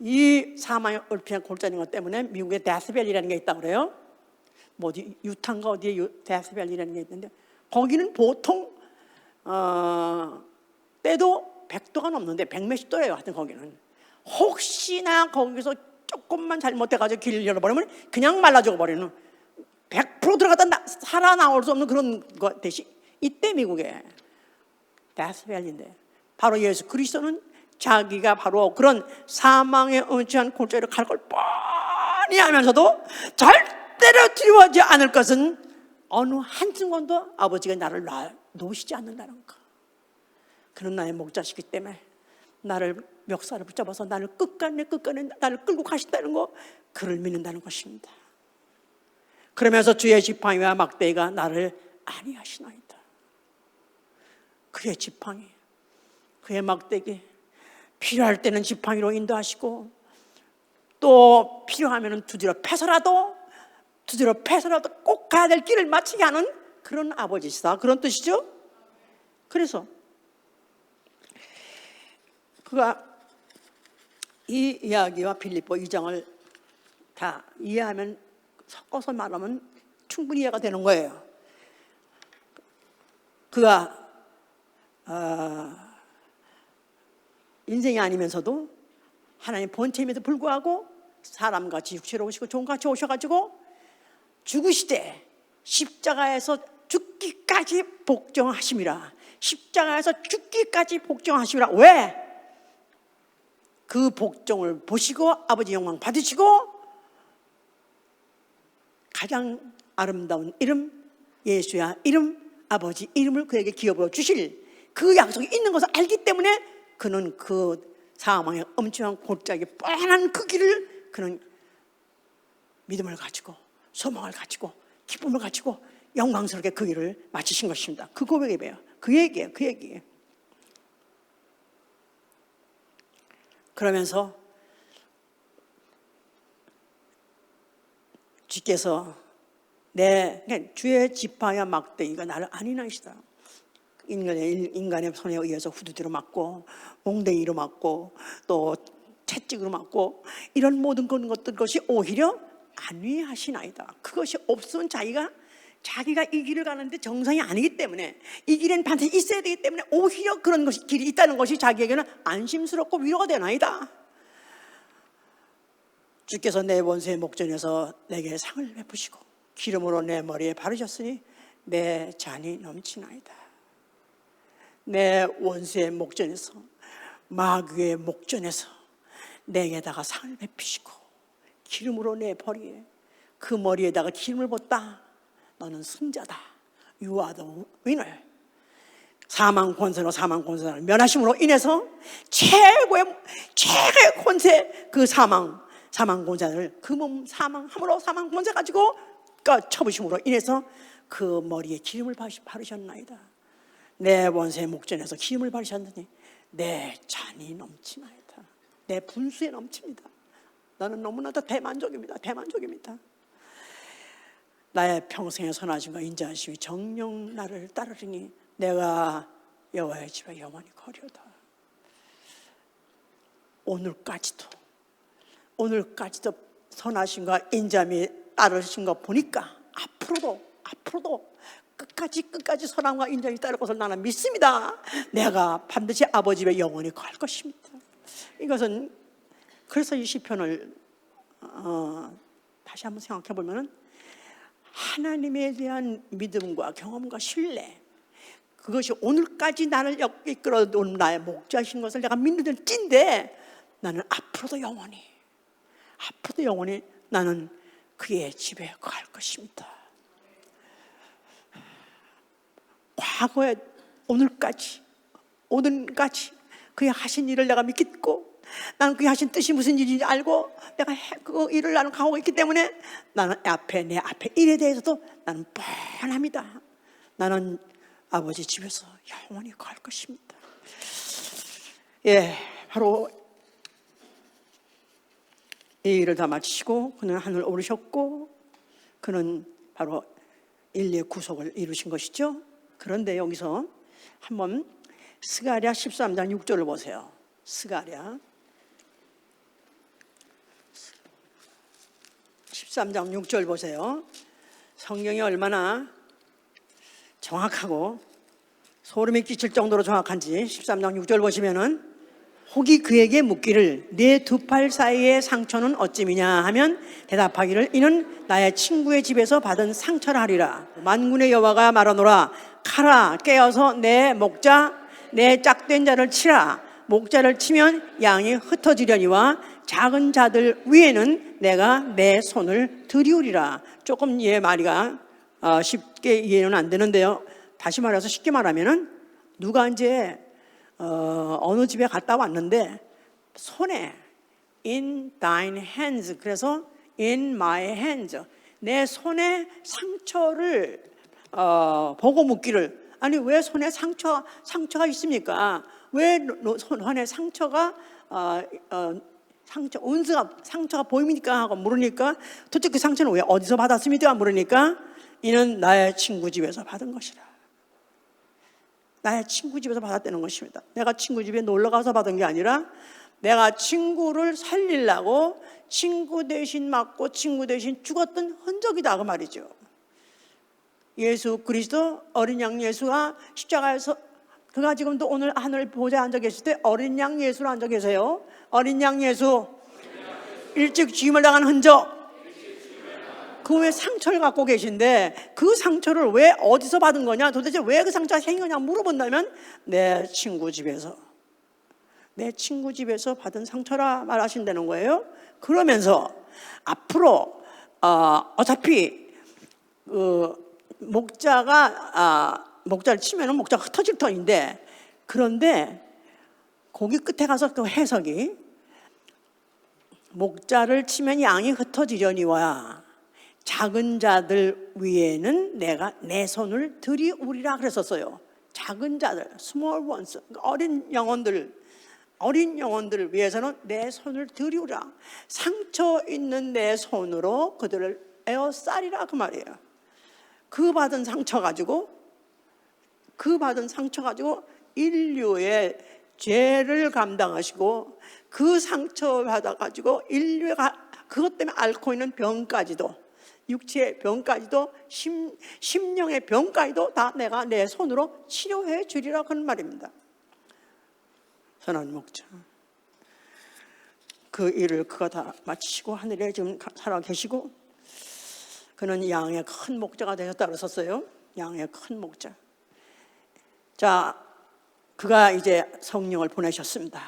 이 사망의 엄침한 골짜기 때문에 미국에 데스밸리라는 게 있다고 그래요. 뭐 어디 유탄가 어디에 데스밸리라는 게 있는데 거기는 보통 때도 100도가 넘는데 100몇십 도예요. 하여튼 거기는 혹시나 거기서 조금만 잘못해가지고 길을 열어버리면 그냥 말라 죽어버리는 100% 들어가다 살아나올 수 없는 그런 것 대신 이때 미국에 데스밸리인데 바로 예수 그리스도는 자기가 바로 그런 사망의 엄청난 골짜기로 갈 걸 뻔히 하면서도 절대로 두려워하지 않을 것은 어느 한순간도 아버지가 나를 놓으시지 않는다는 거. 그는 나의 목자시기 때문에 나를 멱살을 붙잡아서 나를 끝까지 나를 끌고 가신다는 거, 그를 믿는다는 것입니다. 그러면서 주의 지팡이와 막대기가 나를 안위하시나이다. 그의 지팡이, 그의 막대기, 필요할 때는 지팡이로 인도하시고 또 필요하면 두드려 패서라도 꼭 가야 될 길을 마치게 하는 그런 아버지시다. 그런 뜻이죠. 그래서 그가 이 이야기와 빌립보 2장을 다 이해하면, 섞어서 말하면 충분히 이해가 되는 거예요. 그가 인생이 아니면서도 하나님 본체임에도 불구하고 사람같이 육체로 오시고 종같이 오셔가지고 죽으시되 십자가에서 죽기까지 복종하심이라. 십자가에서 죽기까지 복종하심이라. 왜? 그 복종을 보시고 아버지 영광 받으시고 가장 아름다운 이름, 예수야 이름, 아버지 이름을 그에게 기업으로 주실 그 약속이 있는 것을 알기 때문에 그는 그 사망의 엄청난 골짜기 뻔한 그 길을 그는 믿음을 가지고 소망을 가지고 기쁨을 가지고 영광스럽게 그 일을 마치신 것입니다. 그 고백이에요. 그 얘기예요. 그 얘기예요. 그러면서 주께서 주의 지팡이와 막대기가 나를 안위하시다. 인간의 손에 의해서 후두드려 맞고 몽댕이로 맞고 또 채찍으로 맞고 이런 모든 것이 오히려 안위하시나이다. 그것이 없으면 자기가 이 길을 가는데 정상이 아니기 때문에 이 길엔 반드시 있어야 되기 때문에 오히려 그런 것이 길이 있다는 것이 자기에게는 안심스럽고 위로가 되나이다. 주께서 내 원수의 목전에서 내게 상을 베푸시고 기름으로 내 머리에 바르셨으니 내 잔이 넘치나이다. 내 원수의 목전에서, 마귀의 목전에서 내게다가 상을 베푸시고 기름으로 내 머리에, 그 머리에다가 기름을 붓다. 너는 승자다. You are the winner. 사망 권세를 면하심으로 인해서 최고의 권세, 그 사망 권세를 그 몸 사망함으로 사망 권세 가지고 쳐부심으로 인해서 그 머리에 기름을 바르셨나이다. 내 원수의 목전에서 기름을 바르셨느니 내 잔이 넘치나이다. 내 분수에 넘칩니다. 나는 너무나도 대만족입니다. 나의 평생의 선하심과 인자하심이 정녕 나를 따르리니 내가 여호와의 집에 영원히 거리오다. 오늘까지도 선하심과 인자함이 따르신 거 보니까 앞으로도 끝까지 선함과 인자함이 따를 것을 나는 믿습니다. 내가 반드시 아버지 집에 영원히 갈 것입니다. 이것은 그래서 이 시편을 다시 한번 생각해 보면 하나님에 대한 믿음과 경험과 신뢰, 그것이 오늘까지 나를 이끌어온 나의 목자신 것을 내가 믿는 찐데 나는 앞으로도 영원히 나는 그의 집에 갈 것입니다. 과거에 오늘까지 그의 하신 일을 내가 믿고 나는 그의 하신 뜻이 무슨 일인지 알고 내가 그 일을 나는 가고 있기 때문에 나는 내 앞에 일에 대해서도 나는 뻔합니다. 나는 아버지 집에서 영원히 갈 것입니다. 예, 바로 이 일을 다 마치시고 그는 하늘 오르셨고 그는 바로 인류의 구속을 이루신 것이죠. 그런데 여기서 한번 스가랴 13장 6절을 보세요. 스가랴 13장 6절 보세요. 성경이 얼마나 정확하고 소름이 끼칠 정도로 정확한지 13장 6절 보시면은 혹이 그에게 묻기를 네 두 팔 사이의 상처는 어찌미냐 하면 대답하기를 이는 나의 친구의 집에서 받은 상처라 하리라. 만군의 여호와가 말하노라 가라 깨어서 내 목자 내 짝된 자를 치라. 목자를 치면 양이 흩어지려니와 작은 자들 위에는 내가 내 손을 들이우리라. 조금 말이가 쉽게 이해는 안 되는데요. 다시 말해서 쉽게 말하면은 누가 이제 어느 집에 갔다 왔는데 손에 in thine hands, 그래서 in my hands, 내 손에 상처를 보고 묻기를 아니 왜 손에 상처가 있습니까? 왜 손에 상처가 상처가 보입니까? 하고 물으니까 도대체 그 상처는 왜 어디서 받았습니까? 물으니까 이는 나의 친구 집에서 받은 것이라. 나의 친구 집에서 받았다는 것입니다. 내가 친구 집에 놀러 가서 받은 게 아니라 내가 친구를 살리려고 친구 대신 맞고 친구 대신 죽었던 흔적이다 그 말이죠. 예수 그리스도 어린 양 예수가 십자가에서 그가 지금도 오늘 하늘 보좌에 앉아 계실 때 어린 양 예수로 앉아 계세요. 어린 양 예수 일찍 죽임을 당한 흔적, 그 외에 상처를 갖고 계신데 그 상처를 왜 어디서 받은 거냐, 도대체 왜 그 상처가 생긴 거냐 물어본다면 내 친구 집에서 받은 상처라 말하신다는 거예요. 그러면서 앞으로 어차피 목자를 치면은 목자가 흩어질 터인데, 그런데 거기 끝에 가서 그 해석이 목자를 치면 양이 ht어지려니와 작은 자들 위에는 내가 내 손을 들이우리라 그랬었어요. 작은 자들, small ones, 어린 영혼들을 위해서는 내 손을 들이우라. 상처 있는 내 손으로 그들을 에워싸리라 그 말이에요. 그 받은 상처 가지고 인류의 죄를 감당하시고 그 상처 받아가지고 인류가 그것 때문에 앓고 있는 병까지도, 육체의 병까지도, 심령의 병까지도 다 내가 내 손으로 치료해 주리라 그런 말입니다. 선한 목자, 그 일을 그가 다 마치시고 하늘에 지금 살아 계시고 그는 양의 큰 목자가 되셨다 그랬었어요. 양의 큰 목자. 자, 그가 이제 성령을 보내셨습니다.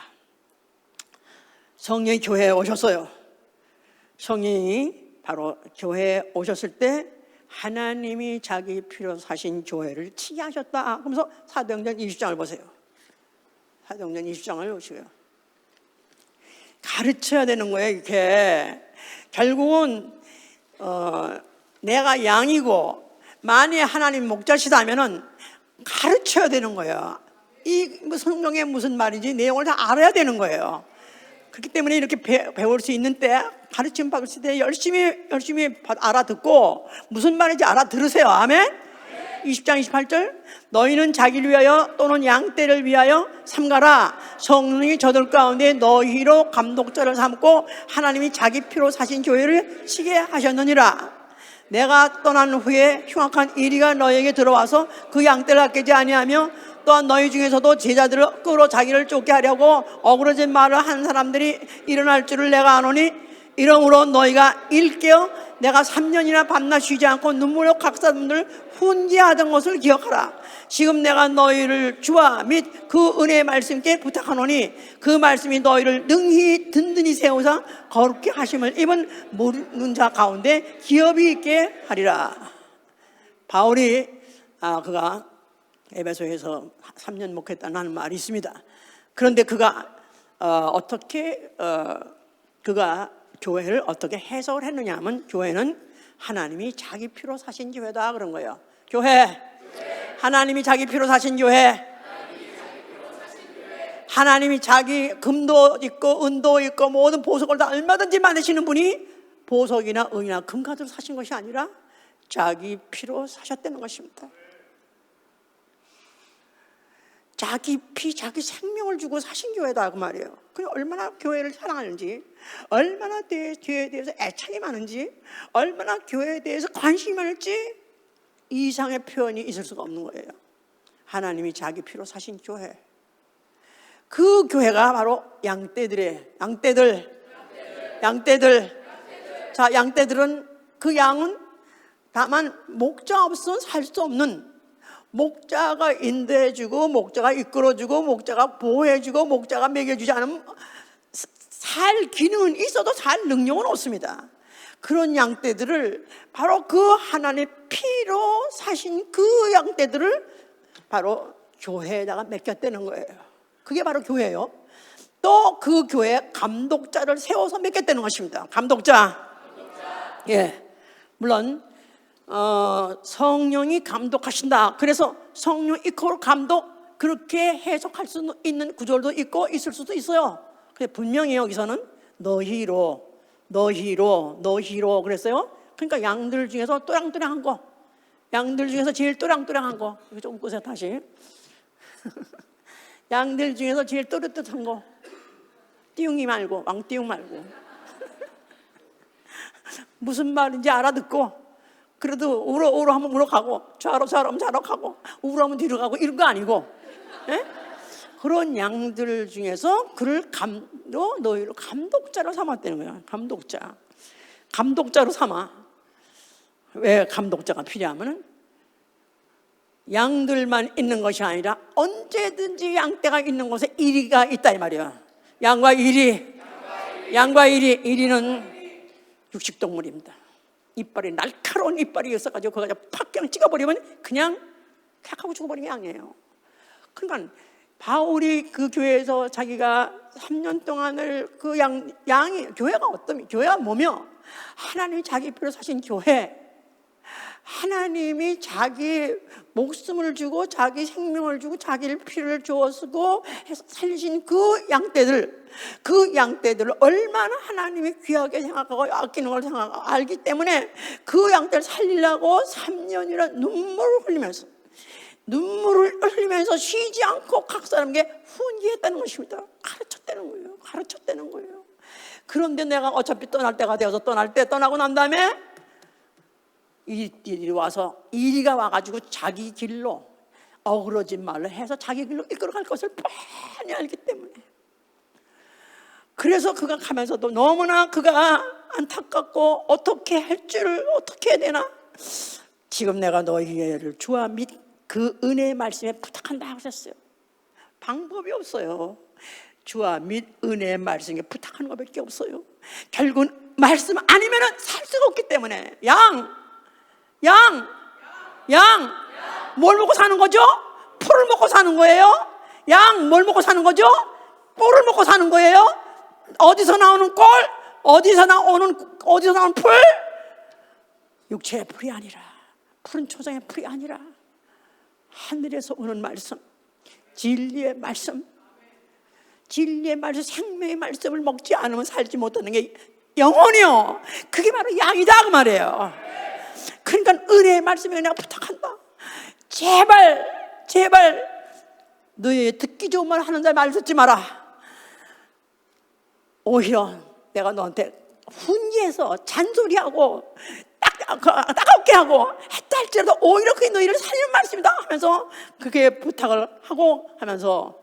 성령이 교회에 오셨어요. 성령이 바로 교회에 오셨을 때 하나님이 자기 피로 사신 교회를 치게 하셨다. 그러면서 사도행전 20장을 보세요. 사도행전 20장을 보시고요. 가르쳐야 되는 거예요. 이렇게 결국은 내가 양이고 만일 하나님 목자시다면은 가르쳐야 되는 거예요. 이 성경에 무슨 말인지 내용을 다 알아야 되는 거예요. 그렇기 때문에 이렇게 배울 수 있는 때, 가르침 받을 때 열심히 알아듣고 무슨 말인지 알아들으세요. 아멘. 20장 28절 너희는 자기를 위하여 또는 양떼를 위하여 삼가라. 성령이 저들 가운데 너희로 감독자를 삼고 하나님이 자기 피로 사신 교회를 치게 하셨느니라. 내가 떠난 후에 흉악한 이리가 너희에게 들어와서 그 양떼를 아끼지 아니하며 또한 너희 중에서도 제자들을 끌어 자기를 쫓게 하려고 어그러진 말을 한 사람들이 일어날 줄을 내가 아노니 이러므로 너희가 일깨어 내가 3년이나 밤낮 쉬지 않고 눈물로 각 사람들 훈계하던 것을 기억하라. 지금 내가 너희를 주와 및 그 은혜의 말씀께 부탁하노니 그 말씀이 너희를 능히 든든히 세우사 거룩히 하심을 입은 모르는 자 가운데 기업이 있게 하리라. 바울이 그가 에베소에서 3년 목회했다는 말이 있습니다. 그런데 그가 그가 교회를 어떻게 해석을 했느냐 하면 교회는 하나님이 자기 피로 사신 교회다 그런 거예요. 교회 하나님이 자기 피로 사신 교회. 하나님이 자기 금도 있고 은도 있고 모든 보석을 다 얼마든지 만드시는 분이 보석이나 은이나 금가루로 사신 것이 아니라 자기 피로 사셨다는 것입니다. 자기 피, 자기 생명을 주고 사신 교회다 그 말이에요. 그게 얼마나 교회를 사랑하는지, 얼마나 교회에 대해서 애착이 많은지, 얼마나 교회에 대해서 관심이 많을지 이 이상의 표현이 있을 수가 없는 거예요. 하나님이 자기 피로 사신 교회. 그 교회가 바로 양떼들. 자, 양떼들은 그 양은 다만 목자 없으면 살 수 없는, 목자가 인도해주고 목자가 이끌어주고 목자가 보호해주고 목자가 먹여주지 않으면 살 기능은 있어도 살 능력은 없습니다. 그런 양떼들을 바로 그 하나님의 피로 사신 그 양떼들을 바로 교회에다가 맡겼다는 거예요. 그게 바로 교회예요. 또 그 교회에 감독자를 세워서 맡겼다는 것입니다. 감독자. 예, 물론 성령이 감독하신다. 그래서 성령 이퀄 감독, 그렇게 해석할 수 있는 구절도 있고 있을 수도 있어요. 근데 분명히 여기서는 너희로 그랬어요. 그러니까 양들 중에서 또랑또랑한 거, 양들 중에서 제일 또랑또랑한 거, 이거 좀 끄세요 다시. 양들 중에서 제일 또렷한 거, 띠용이 말고, 왕띠용 말고. 무슨 말인지 알아듣고, 그래도 우로 하면 우로 가고, 좌로 하면 좌로 가고, 우로 하면 뒤로 가고, 이런 거 아니고, 예? 그런 양들 중에서 그를 너희를 감독자로 삼았다는 거야. 감독자로 삼아. 왜 감독자가 필요하면은 양들만 있는 것이 아니라 언제든지 양떼가 있는 곳에 이리가 있다 이 말이야. 양과 이리는 육식동물입니다. 이빨이 날카로운 이빨이 있어가지고 그거 팍 그냥 찍어버리면 그냥 하고 죽어버리는 양이에요. 그러니까 바울이 그 교회에서 자기가 3년 동안을 그 양이, 교회가 뭐며? 하나님이 자기 피로 사신 교회, 하나님이 자기 목숨을 주고 자기 생명을 주고 자기 피를 주었고 해서 살리신 그 양떼들을 얼마나 하나님이 귀하게 생각하고 아끼는 걸 생각하고 알기 때문에 그 양떼를 살리려고 3년이나 눈물을 흘리면서 쉬지 않고 각 사람에게 훈계했다는 것입니다. 가르쳤다는 거예요. 그런데 내가 어차피 떠날 때가 되어서 떠나고 난 다음에 이리가 와가지고 자기 길로 어그러진 말로 해서 자기 길로 이끌어갈 것을 뻔히 알기 때문에, 그래서 그가 가면서도 너무나 그가 안타깝고 어떻게 해야 되나, 지금 내가 너희를 주와 및 그 은혜의 말씀에 부탁한다 하셨어요. 방법이 없어요. 주와 및 은혜의 말씀에 부탁하는 것밖에 없어요. 결국은 말씀 아니면 살 수가 없기 때문에 양 뭘 먹고 사는 거죠? 풀을 먹고 사는 거예요. 양 뭘 먹고 사는 거죠? 뿔을 먹고 사는 거예요. 어디서 나오는 꼴? 어디서 나오는 풀? 육체의 풀이 아니라, 푸른 초장의 풀이 아니라 하늘에서 오는 말씀, 진리의 말씀, 생명의 말씀을 먹지 않으면 살지 못하는 게 영혼이요. 그게 바로 양이다 그 말이에요. 그러니까 은혜의 말씀에 내가 부탁한다. 제발 너희 듣기 좋은 말 하는 자의 말 듣지 마라. 오히려 내가 너한테 훈계해서 잔소리하고 따갑게 하고 했다 할지라도 오히려 그게 너희를 살리는 말씀이다 하면서 그게 부탁을 하고 하면서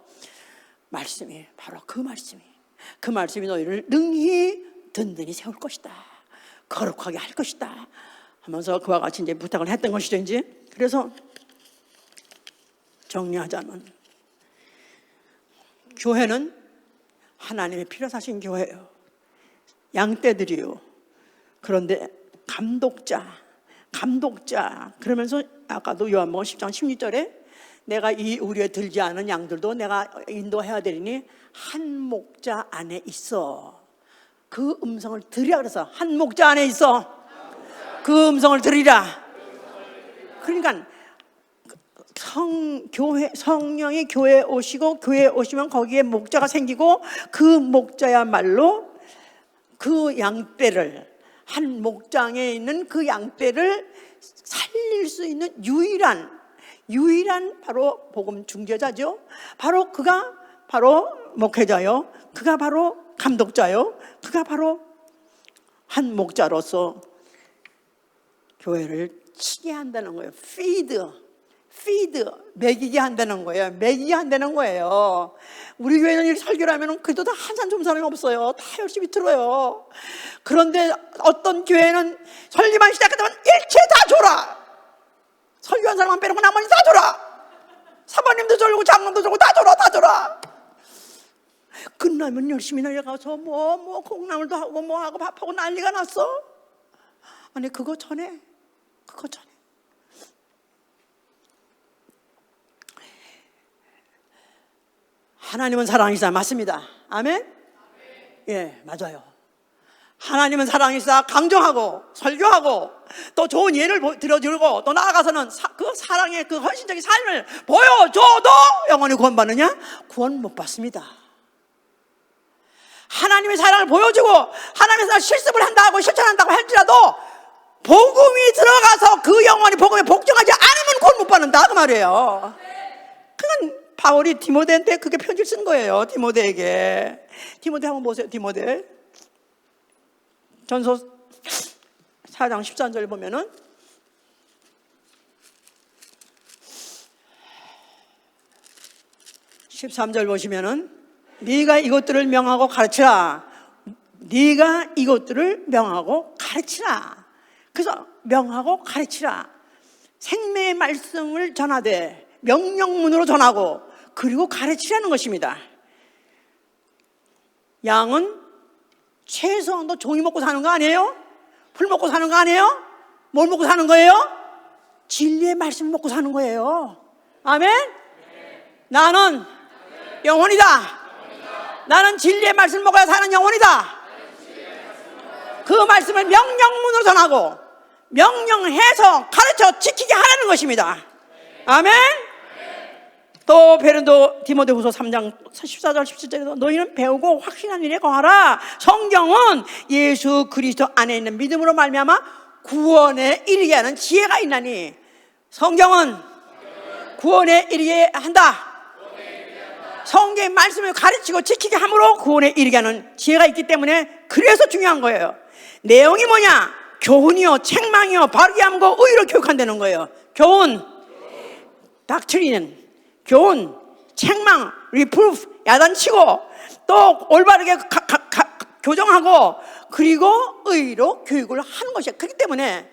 말씀이 바로 그 말씀이 너희를 능히 든든히 세울 것이다, 거룩하게 할 것이다 하면서 그와 같이 이제 부탁을 했던 것이죠. 이제 그래서 정리하자면 교회는 하나님의 피로 사신 교회예요. 양떼들이요. 그런데 감독자 그러면서 아까도 요한복음 10장 16절에 내가 이 우리에 들지 않은 양들도 내가 인도해야 되리니 한 목자 안에 있어. 그 음성을 들으라 그래서 한 목자 안에 있어. 그 음성을 들으라. 그러니까 성령이 교회에 오시고, 교회에 오시면 거기에 목자가 생기고, 그 목자야말로 그 양떼를, 한 목장에 있는 그 양떼를 살릴 수 있는 유일한 바로 복음 중재자죠. 바로 그가 바로 목회자요, 그가 바로 감독자요, 그가 바로 한 목자로서 교회를 치게 한다는 거예요. 피드, 먹이게 한다는 거예요. 먹이게 한다는 거예요. 우리 교회는 이렇게 설교를 하면 그래도 다 한산 좀 사람이 없어요. 다 열심히 들어요. 그런데 어떤 교회는 설교만 시작하면 일체 다 줘라. 설교한 사람만 빼놓고 나머지 다 줘라. 사모님도 졸고 장로도 졸고 다 줘라. 끝나면 열심히 내려가서 콩나물도 하고 하고 밥하고 난리가 났어. 아니 그거 전에 하나님은 사랑이시다. 맞습니다. 아멘? 예, 맞아요. 하나님은 사랑이시다. 강조하고 설교하고 또 좋은 예를 들어주고 또 나아가서는 그 사랑의 그 헌신적인 삶을 보여줘도 영원히 구원받느냐? 구원 못 받습니다. 하나님의 사랑을 보여주고 하나님의 사랑을 실습을 한다고 실천한다고 할지라도 복음이 들어가서 그 영혼이 복음에 복종하지 않으면 구원 못 받는다 그 말이에요. 그건 바울이 디모데한테 그게 편지를 쓴 거예요. 디모데에게. 디모데 한번 보세요. 디모데 전서 4장 13절 보면은 (13절) 보시면은 네가 이것들을 명하고 가르치라. 네가 이것들을 명하고 가르치라. 그래서 명하고 가르치라. 생명의 말씀을 전하되 명령문으로 전하고 그리고 가르치라는 것입니다. 양은 최소한도 종이 먹고 사는 거 아니에요? 풀 먹고 사는 거 아니에요? 뭘 먹고 사는 거예요? 진리의 말씀 먹고 사는 거예요. 아멘? 나는 영혼이다. 나는 진리의 말씀 먹어야 사는 영혼이다. 그 말씀을 명령문으로 전하고 명령해서 가르쳐 지키게 하라는 것입니다. 아멘? 또 베른도 디모데후서 3장 14절 17절에도 너희는 배우고 확신한 일에 거하라. 성경은 예수 그리스도 안에 있는 믿음으로 말미암아 구원에 이르게 하는 지혜가 있나니. 성경은 구원에 이르게 한다. 성경의 말씀을 가르치고 지키게 함으로 구원에 이르게 하는 지혜가 있기 때문에 그래서 중요한 거예요. 내용이 뭐냐? 교훈이요, 책망이요, 바르게 함과 의로 교육한다는 거예요. 교훈, 닥트리는 교훈, 책망, 리프루프, 야단치고 또 올바르게 교정하고 그리고 의로 교육을 하는 것이야. 그렇기 때문에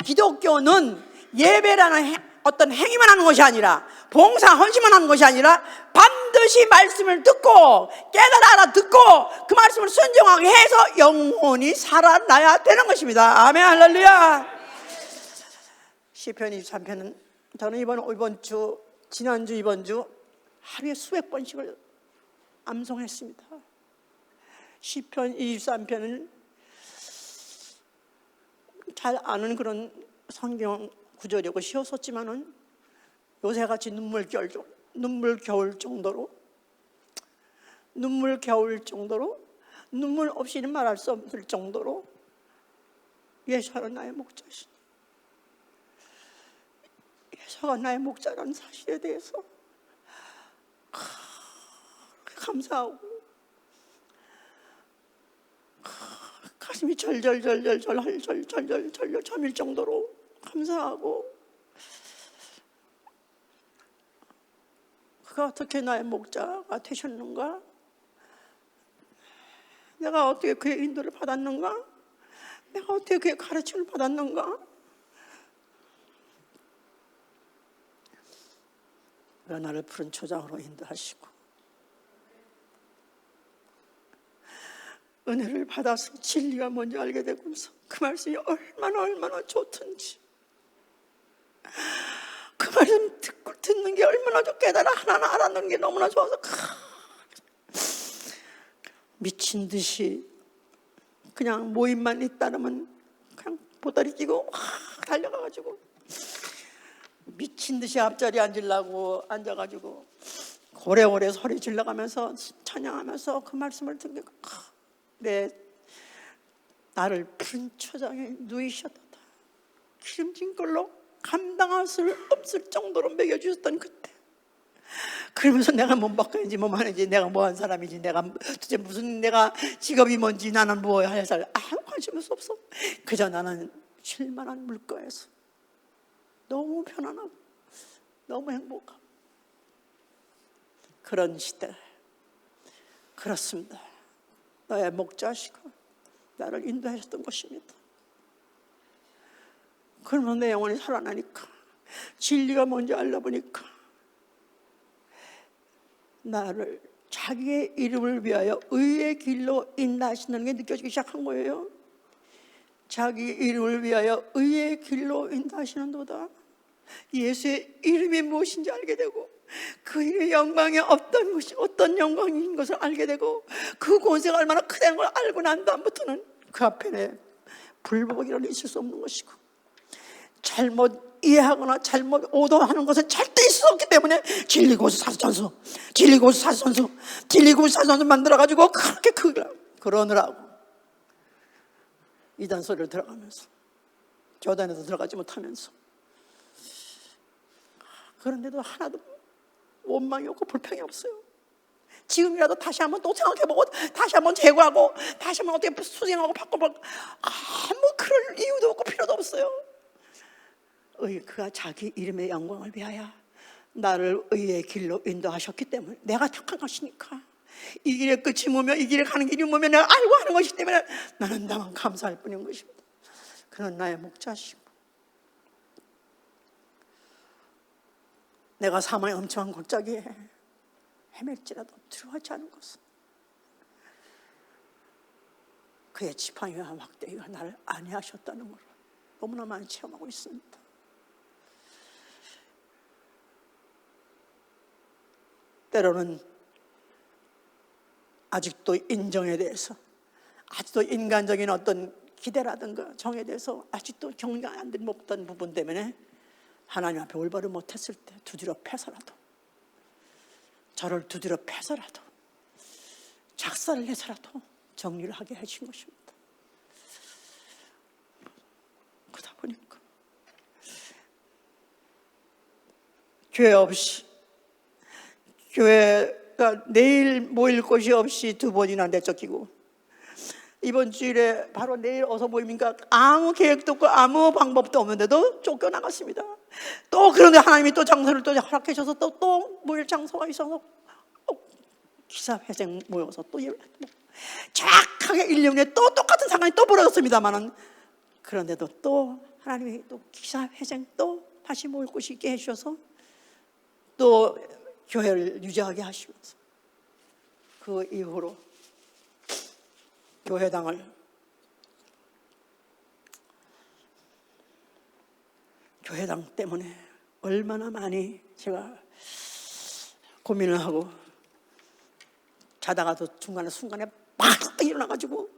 기독교는 예배라는 어떤 행위만 하는 것이 아니라 봉사, 헌신만 하는 것이 아니라 반드시 말씀을 듣고 깨달아 알아듣고 그 말씀을 순종하게 해서 영혼이 살아나야 되는 것입니다. 아멘, 할렐루야. 시편 23편은 저는 이번 주, 지난주, 이번 주 하루에 수백 번씩을 암송했습니다. 시편 23편은 잘 아는 그런 성경 구절이고 쉬웠었지만은 요새같이 눈물 겨울 정도로 눈물 없이는 말할 수 없을 정도로 예수가 나의 목자신, 예수가 나의 목자라는 사실에 대해서 감사하고 가슴이 절절 잠일 정도로 감사하고, 그가 어떻게 나의 목자가 되셨는가? 내가 어떻게 그의 인도를 받았는가? 내가 어떻게 그의 가르침을 받았는가? 그가 나를 푸른 초장으로 인도하시고 은혜를 받아서 진리가 뭔지 알게 되면서 그 말씀이 얼마나 좋든지, 그 말씀 듣는 게 얼마나 좋고 깨달아 하나하나 알아듣는 게 너무나 좋아서 미친 듯이 그냥 모임만 있다면 그냥 보따리 끼고 달려가가지고 미친 듯이 앞자리에 앉으려고 앉아가지고 오래오래 소리 질러가면서 찬양하면서 그 말씀을 듣니까 나를 푸른 초장에 누이셨다. 기름진 걸로 감당할 수 없을 정도로 먹여주셨던 그때, 그러면서 내가 몸 바꿔야지 뭐 하는지, 내가 뭐 한 사람이지, 내가 도대체 무슨, 내가 직업이 뭔지, 나는 뭐 할 살 아무 관심 없어. 그저 나는 쉴만한 물가에서 너무 편안하고 너무 행복하고 그런 시대. 그렇습니다. 너의 목자시고 나를 인도하셨던 것입니다. 그러면 내 영혼이 살아나니까, 진리가 뭔지 알아보니까 나를 자기의 이름을 위하여 의의 길로 인도하시는 게 느껴지기 시작한 거예요. 자기 이름을 위하여 의의 길로 인도하시는도다. 예수의 이름이 무엇인지 알게 되고, 그 이름의 영광이 어떤 영광인 것을 알게 되고, 그 권세가 얼마나 크다는 걸 알고 난 다음부터는 그 앞에 불복이라는 있을 수 없는 것이고, 잘못 이해하거나 잘못 오도하는 것은 절대 있을 수 없기 때문에 진리고수 사선수, 진리고수 사선수, 진리고수 사선수 만들어가지고 그렇게 그러느라고 이단 소리를 들어가면서 교단에도 들어가지 못하면서, 그런데도 하나도 원망이 없고 불평이 없어요. 지금이라도 다시 한번 또 생각해보고 다시 한번 재고하고 다시 한번 어떻게 수정하고 바꿔보고, 아무 그럴 이유도 없고 필요도 없어요. 그가 자기 이름의 영광을 위하여 나를 의의 길로 인도하셨기 때문에, 내가 택한 것이니까, 이 길의 끝이 뭐며 이 길에 가는 길이 뭐며 내가 알고 하는 것이기 때문에 나는 다만 감사할 뿐인 것입니다. 그는 나의 목자시고, 내가 사망의 엄청한 골짜기에 헤맬지라도 두려워하지 않은 것은 그의 지팡이와 막대기가 나를 안위하셨다는 걸 너무나 많이 체험하고 있습니다. 때로는 아직도 인정에 대해서, 아직도 인간적인 어떤 기대라든가 정에 대해서 아직도 경계가 안 된 못한 부분 때문에 하나님 앞에 올바로 못했을 때 두드려 패서라도, 저를 두드려 패서라도, 작사를 해서라도 정리를 하게 해주신 것입니다. 그러다 보니까 교회 없이, 교회가 내일 모일 곳이 없이 2번이나 내쫓기고, 이번 주일에 바로 내일 어서 모입니까? 아무 계획도 없고 아무 방법도 없는데도 쫓겨나갔습니다. 또 그런데 하나님이 또 장소를 또 허락해 주셔서 또 모일 장소가 있어서 기사회생 모여서 또 정확하게 1년 후에 또 똑같은 상황이 또 벌어졌습니다만은, 그런데도 또 하나님이 또 기사회생 또 다시 모일 곳이 있게 해주셔서 또 교회를 유지하게 하시면서, 그 이후로 교회당을 교회당 때문에 얼마나 많이 제가 고민을 하고, 자다가도 순간에 팍 일어나가지고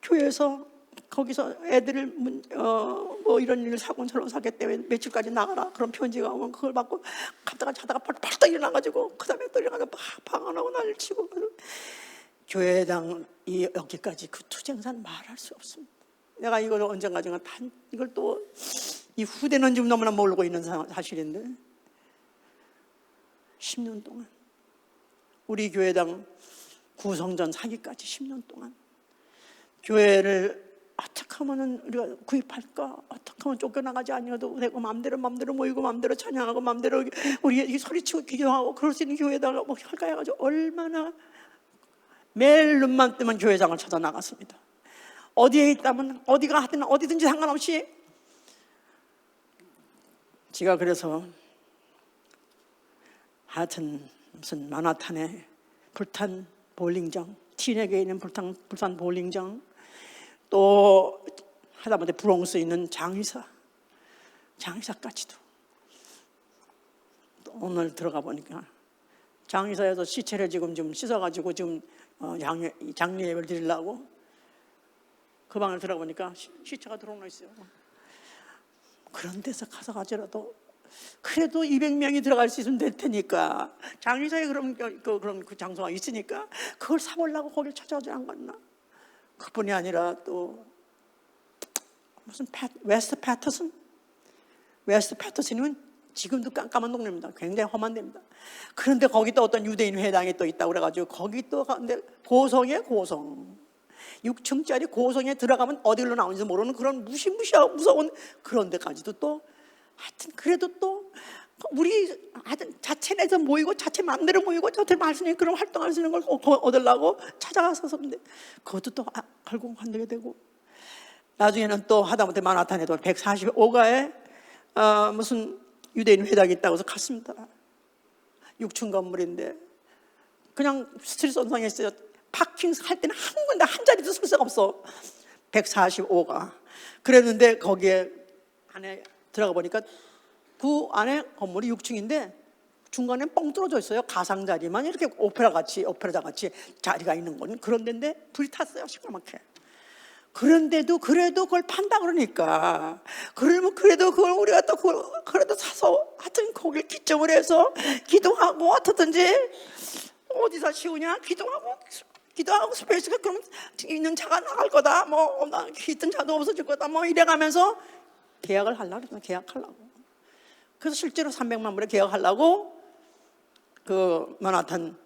교회에서 거기서 애들을 뭐 이런 일을 사건 저런 사기 때문에 며칠까지 나가라 그런 편지가 오면 그걸 받고 갔다가 자다가 팍 일어나가지고 그 다음에 또 일어나서 방언하고 난리를 치고, 교회당이 여기까지 그 투쟁산 말할 수 없습니다. 내가 이걸 언젠가지만 이걸 또 이 후대는 지금 너무나 모르고 있는 사실인데, 10년 동안 우리 교회당 구성전 사기까지 10년 동안 교회를 어떻게 하면 우리가 구입할까, 어떻게 하면 쫓겨나가지 아니어도 되고, 마음대로 모이고 마음대로 찬양하고 마음대로 우리 소리치고 기도하고 그럴 수 있는 교회당을 뭐 할까 해가지고 얼마나 매일 눈만 뜨면 교회장을 찾아 나갔습니다. 어디에 있다면 어디가 하든 어디든지 상관없이. 제가 그래서 하여튼 무슨 마나탄에 불탄 볼링장, 티넥에 있는 불탄 볼링장, 또 하다못해 브롱스에 있는 장의사까지도 오늘 들어가 보니까 장의사에서 시체를 지금 좀 씻어가지고 지금 장례 예배를 드리려고 그 방을 들어가 보니까 시체가 들어오나 있어요. 그런 데서 가서 가지라도 그래도 200명이 들어갈 수 있으면 될 테니까 장의사에 그런 그 장소가 있으니까 그걸 사보려고 거기를 찾아오지 않았나. 그뿐이 아니라 또 무슨 웨스트 패터슨은 지금도 깜깜한 동네입니다. 굉장히 험한 데입니다. 그런데 거기 또 어떤 유대인 회당이 또 있다고 그래가지고 거기 또 가는데 고성이에요. 고성 6층짜리 고성에 들어가면 어디로 나오는지 모르는 그런 무시무시하고 무서운 그런 데까지도 또 하여튼 그래도 또 우리 하여튼 자체 내에서 모이고 자체 마음대로 모이고 자체 말씀이 그런 활동할 수 있는 걸 얻으려고 찾아갔었는데 그것도 또 결국 안 되게 되고 나중에는 또 하다못해 마나탄에도 145가에 무슨 유대인 회당이 있다고 해서 갔습니다. 6층 건물인데 그냥 스트리트 선상에 있어요. 파킹할 때는 한 군데 한 자리도 쓸 수가 없어. 145가 그랬는데 거기에 안에 들어가 보니까 그 안에 건물이 6층인데 중간에 뻥 뚫어져 있어요. 가상자리만 이렇게 오페라장 같이 자리가 있는 건 그런 데인데 불이 탔어요. 시커멓게. 그런데도 그래도 그걸 판다 그러니까 그러면 그래도 그걸 우리가 또 그래도 사서 하여튼 거길 기점을 해서 기도하고 어떻든지 어디서 쉬우냐 기도하고 스페이스가 그러면 있는 차가 나갈 거다 뭐 있던 차도 없어질 거다 뭐 이래가면서 계약을 하려고 계약하려고 그래서 실제로 300만 불에 계약하려고 그 마나탄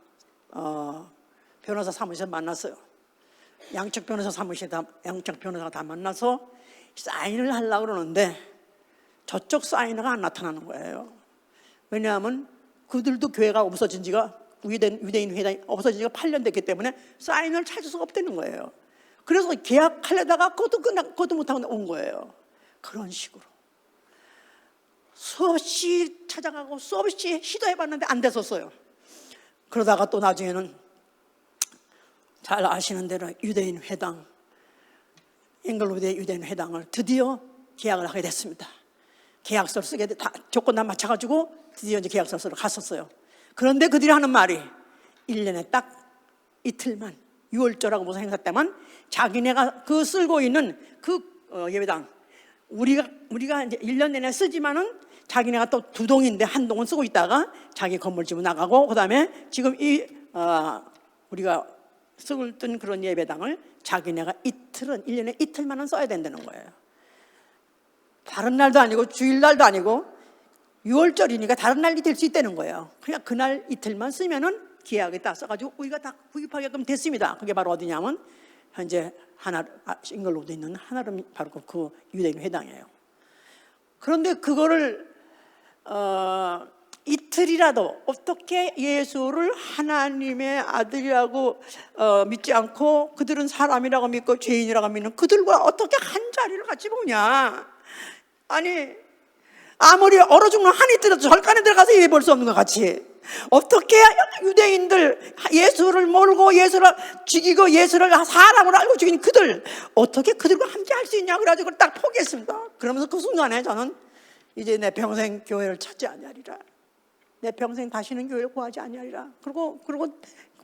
변호사 사무실에서 만났어요. 양측 변호사가 다 만나서 사인을 하려고 그러는데 저쪽 사인회가 안 나타나는 거예요. 왜냐하면 그들도 교회가 없어진 지가 유대인 회당이 없어진 지가 8년 됐기 때문에 사인을 찾을 수가 없다는 거예요. 그래서 계약하려다가 그것도 못하고 온 거예요. 그런 식으로 수없이 찾아가고 수없이 시도해봤는데 안 됐었어요. 그러다가 또 나중에는 잘 아시는 대로 유대인 회당, 잉글우드의 유대인 회당을 드디어 계약을 하게 됐습니다. 계약서를 쓰게 다 조건 다 맞춰가지고 드디어 이제 계약서를 쓰러 갔었어요. 그런데 그들이 하는 말이 1년에 딱 이틀만 6월절하고 무슨 행사 때만 자기네가 그 쓸고 있는 그 예배당 우리가 이제 1년 내내 쓰지만은 자기네가 또 2동인데 한 동은 쓰고 있다가 자기 건물집으로 나가고 그다음에 지금 우리가 쓰던 그런 예배당을 자기네가 1년에 이틀만은 써야 된다는 거예요. 다른 날도 아니고 주일날도 아니고 6월절이니까 다른 날이 될 수 있다는 거예요. 그냥 그날 이틀만 쓰면은 계약에 딱 써가지고 우리가 다 구입하게끔 됐습니다. 그게 바로 어디냐면 현재 잉글우드에 있는 하나름 바로 그 유대인 회당이에요. 그런데 그거를 이틀이라도 어떻게 예수를 하나님의 아들이라고 믿지 않고 그들은 사람이라고 믿고 죄인이라고 믿는 그들과 어떻게 한 자리를 같이 보냐. 아니 아무리 얼어 죽는 한이 들어도 절간에 들어가서 예배 볼 수 없는 것 같이 어떻게 유대인들 예수를 모르고 예수를 죽이고 예수를 사람으로 알고 죽인 그들 어떻게 그들과 함께 할 수 있냐 그래가지고 딱 포기했습니다. 그러면서 그 순간에 저는 이제 내 평생 교회를 찾지 아니하리라. 내 평생 다시는 교회를 구하지 아니하리라. 그리고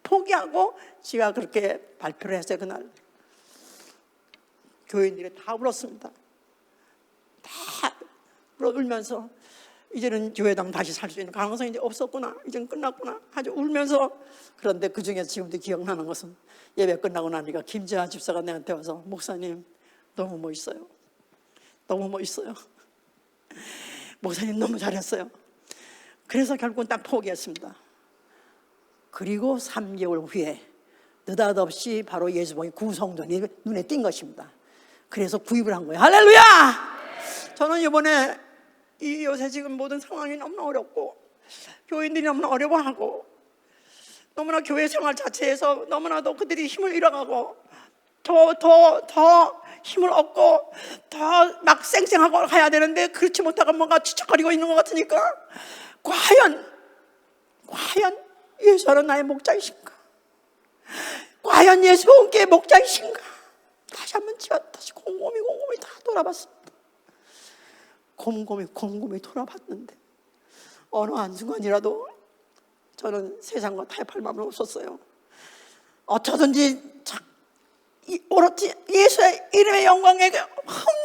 포기하고 제가 그렇게 발표를 했어요. 그날 교인들이 다 울었습니다. 다 울면서 이제는 교회당 다시 살 수 있는 가능성이 이제 없었구나, 이제는 끝났구나 아주 울면서. 그런데 그중에서 지금도 기억나는 것은 예배 끝나고 나니까 김재하 집사가 내한테 와서 목사님 너무 멋있어요. 너무 멋있어요. 목사님 너무 잘했어요. 그래서 결국은 딱 포기했습니다. 그리고 3개월 후에 느닷없이 바로 예수봉이 구성전이 눈에 띈 것입니다. 그래서 구입을 한 거예요. 할렐루야! 저는 이번에 요새 지금 모든 상황이 너무나 어렵고 교인들이 너무나 어려워하고 너무나 교회 생활 자체에서 너무나도 그들이 힘을 잃어가고 더 힘을 얻고 더 막 쌩쌩하고 가야 되는데 그렇지 못하고 뭔가 추적거리고 있는 것 같으니까 과연 예수는 나의 목자이신가? 과연 예수님께 목자이신가? 다시 한번 다시 곰곰이 다 돌아봤습니다. 곰곰이 돌아봤는데 어느 한순간이라도 저는 세상과 타협할 마음은 없었어요. 어쩌든지 오로지 예수의 이름의 영광에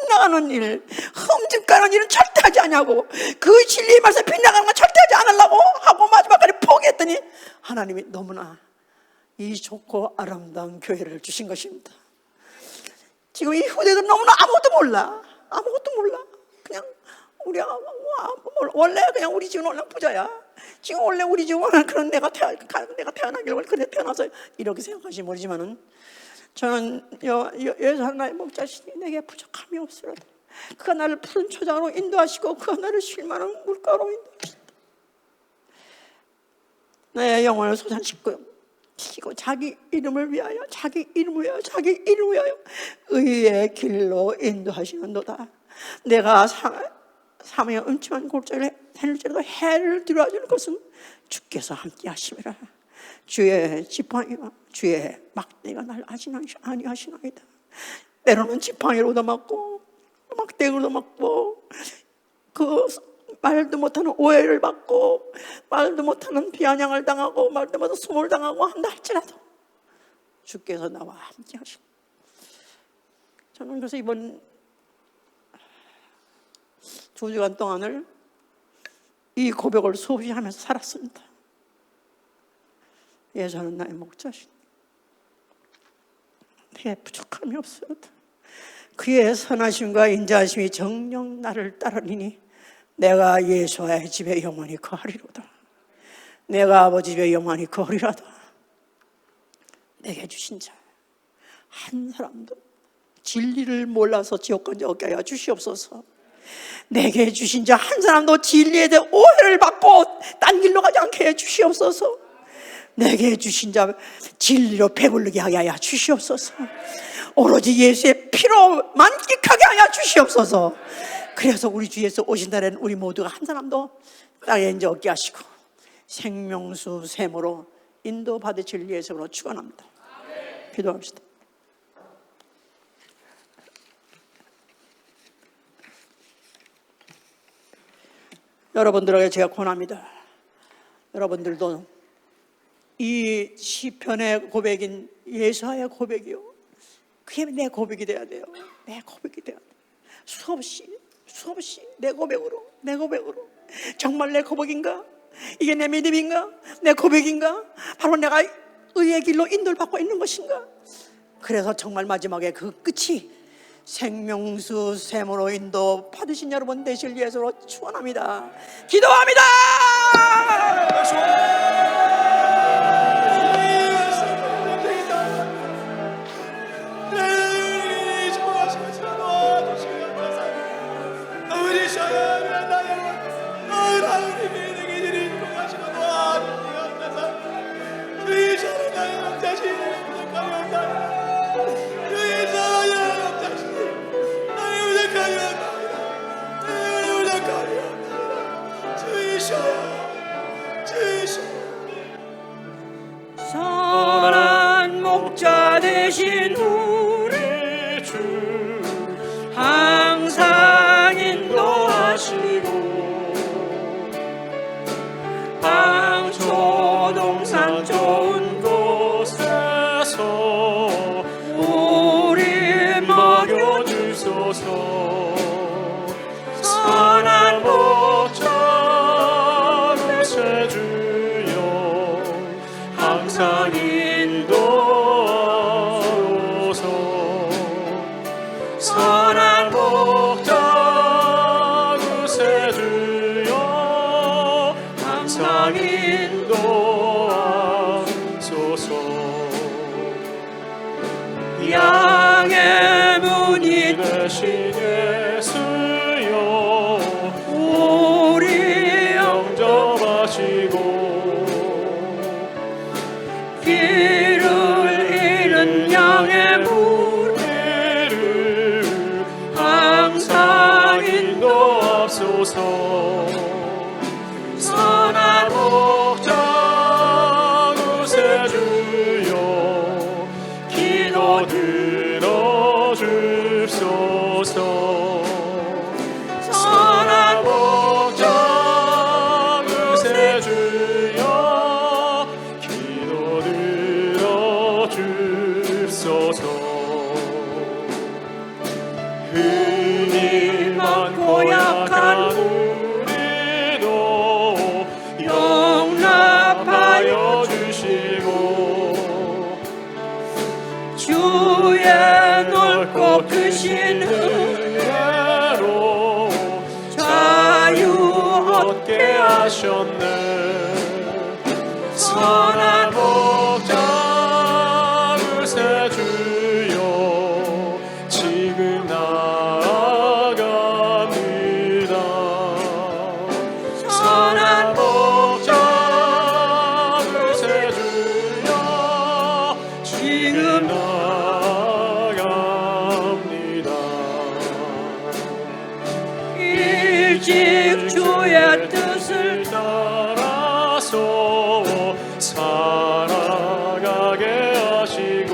빗나가는 일, 흠집가는 일은 절대 하지 않냐고, 그 진리의 말씀 빗나가는 건 절대 하지 않으려고 하고 마지막까지 포기했더니 하나님이 너무나 이 좋고 아름다운 교회를 주신 것입니다. 지금 이 후대들은 너무나 아무것도 몰라. 그냥 우리 원래 그냥 우리 집은 원래 부자야. 지금 원래 우리 집은 그런 내가 태어나길 원래 그래 태어나서 이렇게 생각하시 모르지만은 저는 예수 하나의 목자시니 내게 부족함이 없으라. 그가 나를 푸른 초장으로 인도하시고 그가 나를 쉴만한 물가로 인도하시다. 나의 영혼을 솟아시고 자기 이름을 위하여 의의 길로 인도하시는도다. 내가 사망의 음침한 골짜기를 해닐지라도 해를 들어주는 것은 주께서 함께 하심이라. 주의 지팡이와 주의 막대가 날 아니하시나이다. 때로는 지팡이로 얻어맞고 막대로 얻어맞고 그 말도 못하는 오해를 받고 말도 못하는 비아냥을 당하고 말도 못하는 수모를 당하고 한다 할지라도 주께서 나와 함께 하시고, 저는 그래서 이번 2주간 동안을 이 고백을 수없이 하면서 살았습니다. 예수는 나의 목자시니 내게 부족함이 없어도 그의 선하심과 인자하심이 정녕 나를 따르리니 내가 예수의 집에 영원히 거하리로다. 내가 아버지 집에 영원히 거하리로다. 내게 주신 자 한 사람도 진리를 몰라서 지옥까지 오게 하여 주시옵소서. 내게 주신 자 한 사람도 진리에 대해 오해를 받고 딴 길로 가지 않게 해 주시옵소서. 내게 주신 자 진리로 배부르게 하여 주시옵소서. 오로지 예수의 피로 만끽하게 하여 주시옵소서. 그래서 우리 주 예수 오신 날에는 우리 모두가 한 사람도 땅에 이제 얻게 하시고 생명수 샘으로 인도받으실 예수로 축원합니다. 기도합시다. 여러분들에게 제가 권합니다. 여러분들도 이 시편의 고백인 예수와의 고백이요, 그게 내 고백이 돼야 돼요. 내 고백이 돼야 돼요. 수없이 내 고백으로 정말 내 고백인가? 이게 내 믿음인가? 내 고백인가? 바로 내가 의의 길로 인도를 받고 있는 것인가? 그래서 정말 마지막에 그 끝이 생명수 샘으로 인도 받으신 여러분 되실 예수로 축원합니다. 기도합니다. 선한 목자 되신 우리 주 항상 인도하시고 방초동산 좋은 곳에서 우리 먹여주소서. 선한 목자 구세주여 항상 인도하소서. 선한 목자 구세주여 항상 인도하소서. 양의 문이 되신 예수여 우리 영접하시고 길을 잃은 양의 무리를 항상 인도하소서. 선한 목자 구세주여 기도 들어주소서. 선한 목자 구세주여 크신 은혜로 자유 얻게 하셨네. 선한 목자 구세주여 지금 나아갑니다. 선한 목자 구세주여 지금 나아갑니다. 일찍 주의 뜻을 따라서 살아가게 하시고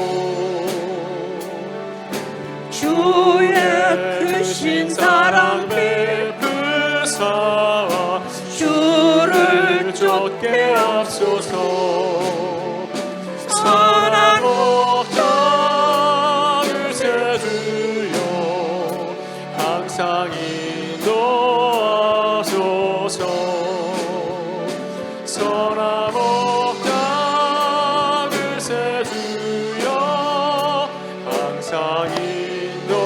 주의 크신 사랑 베푸사 주를 쫓게 하소서. 선한 목자 구세주여 항상 인도하소서. 선한 목자 구세주여 항상 인도하소서.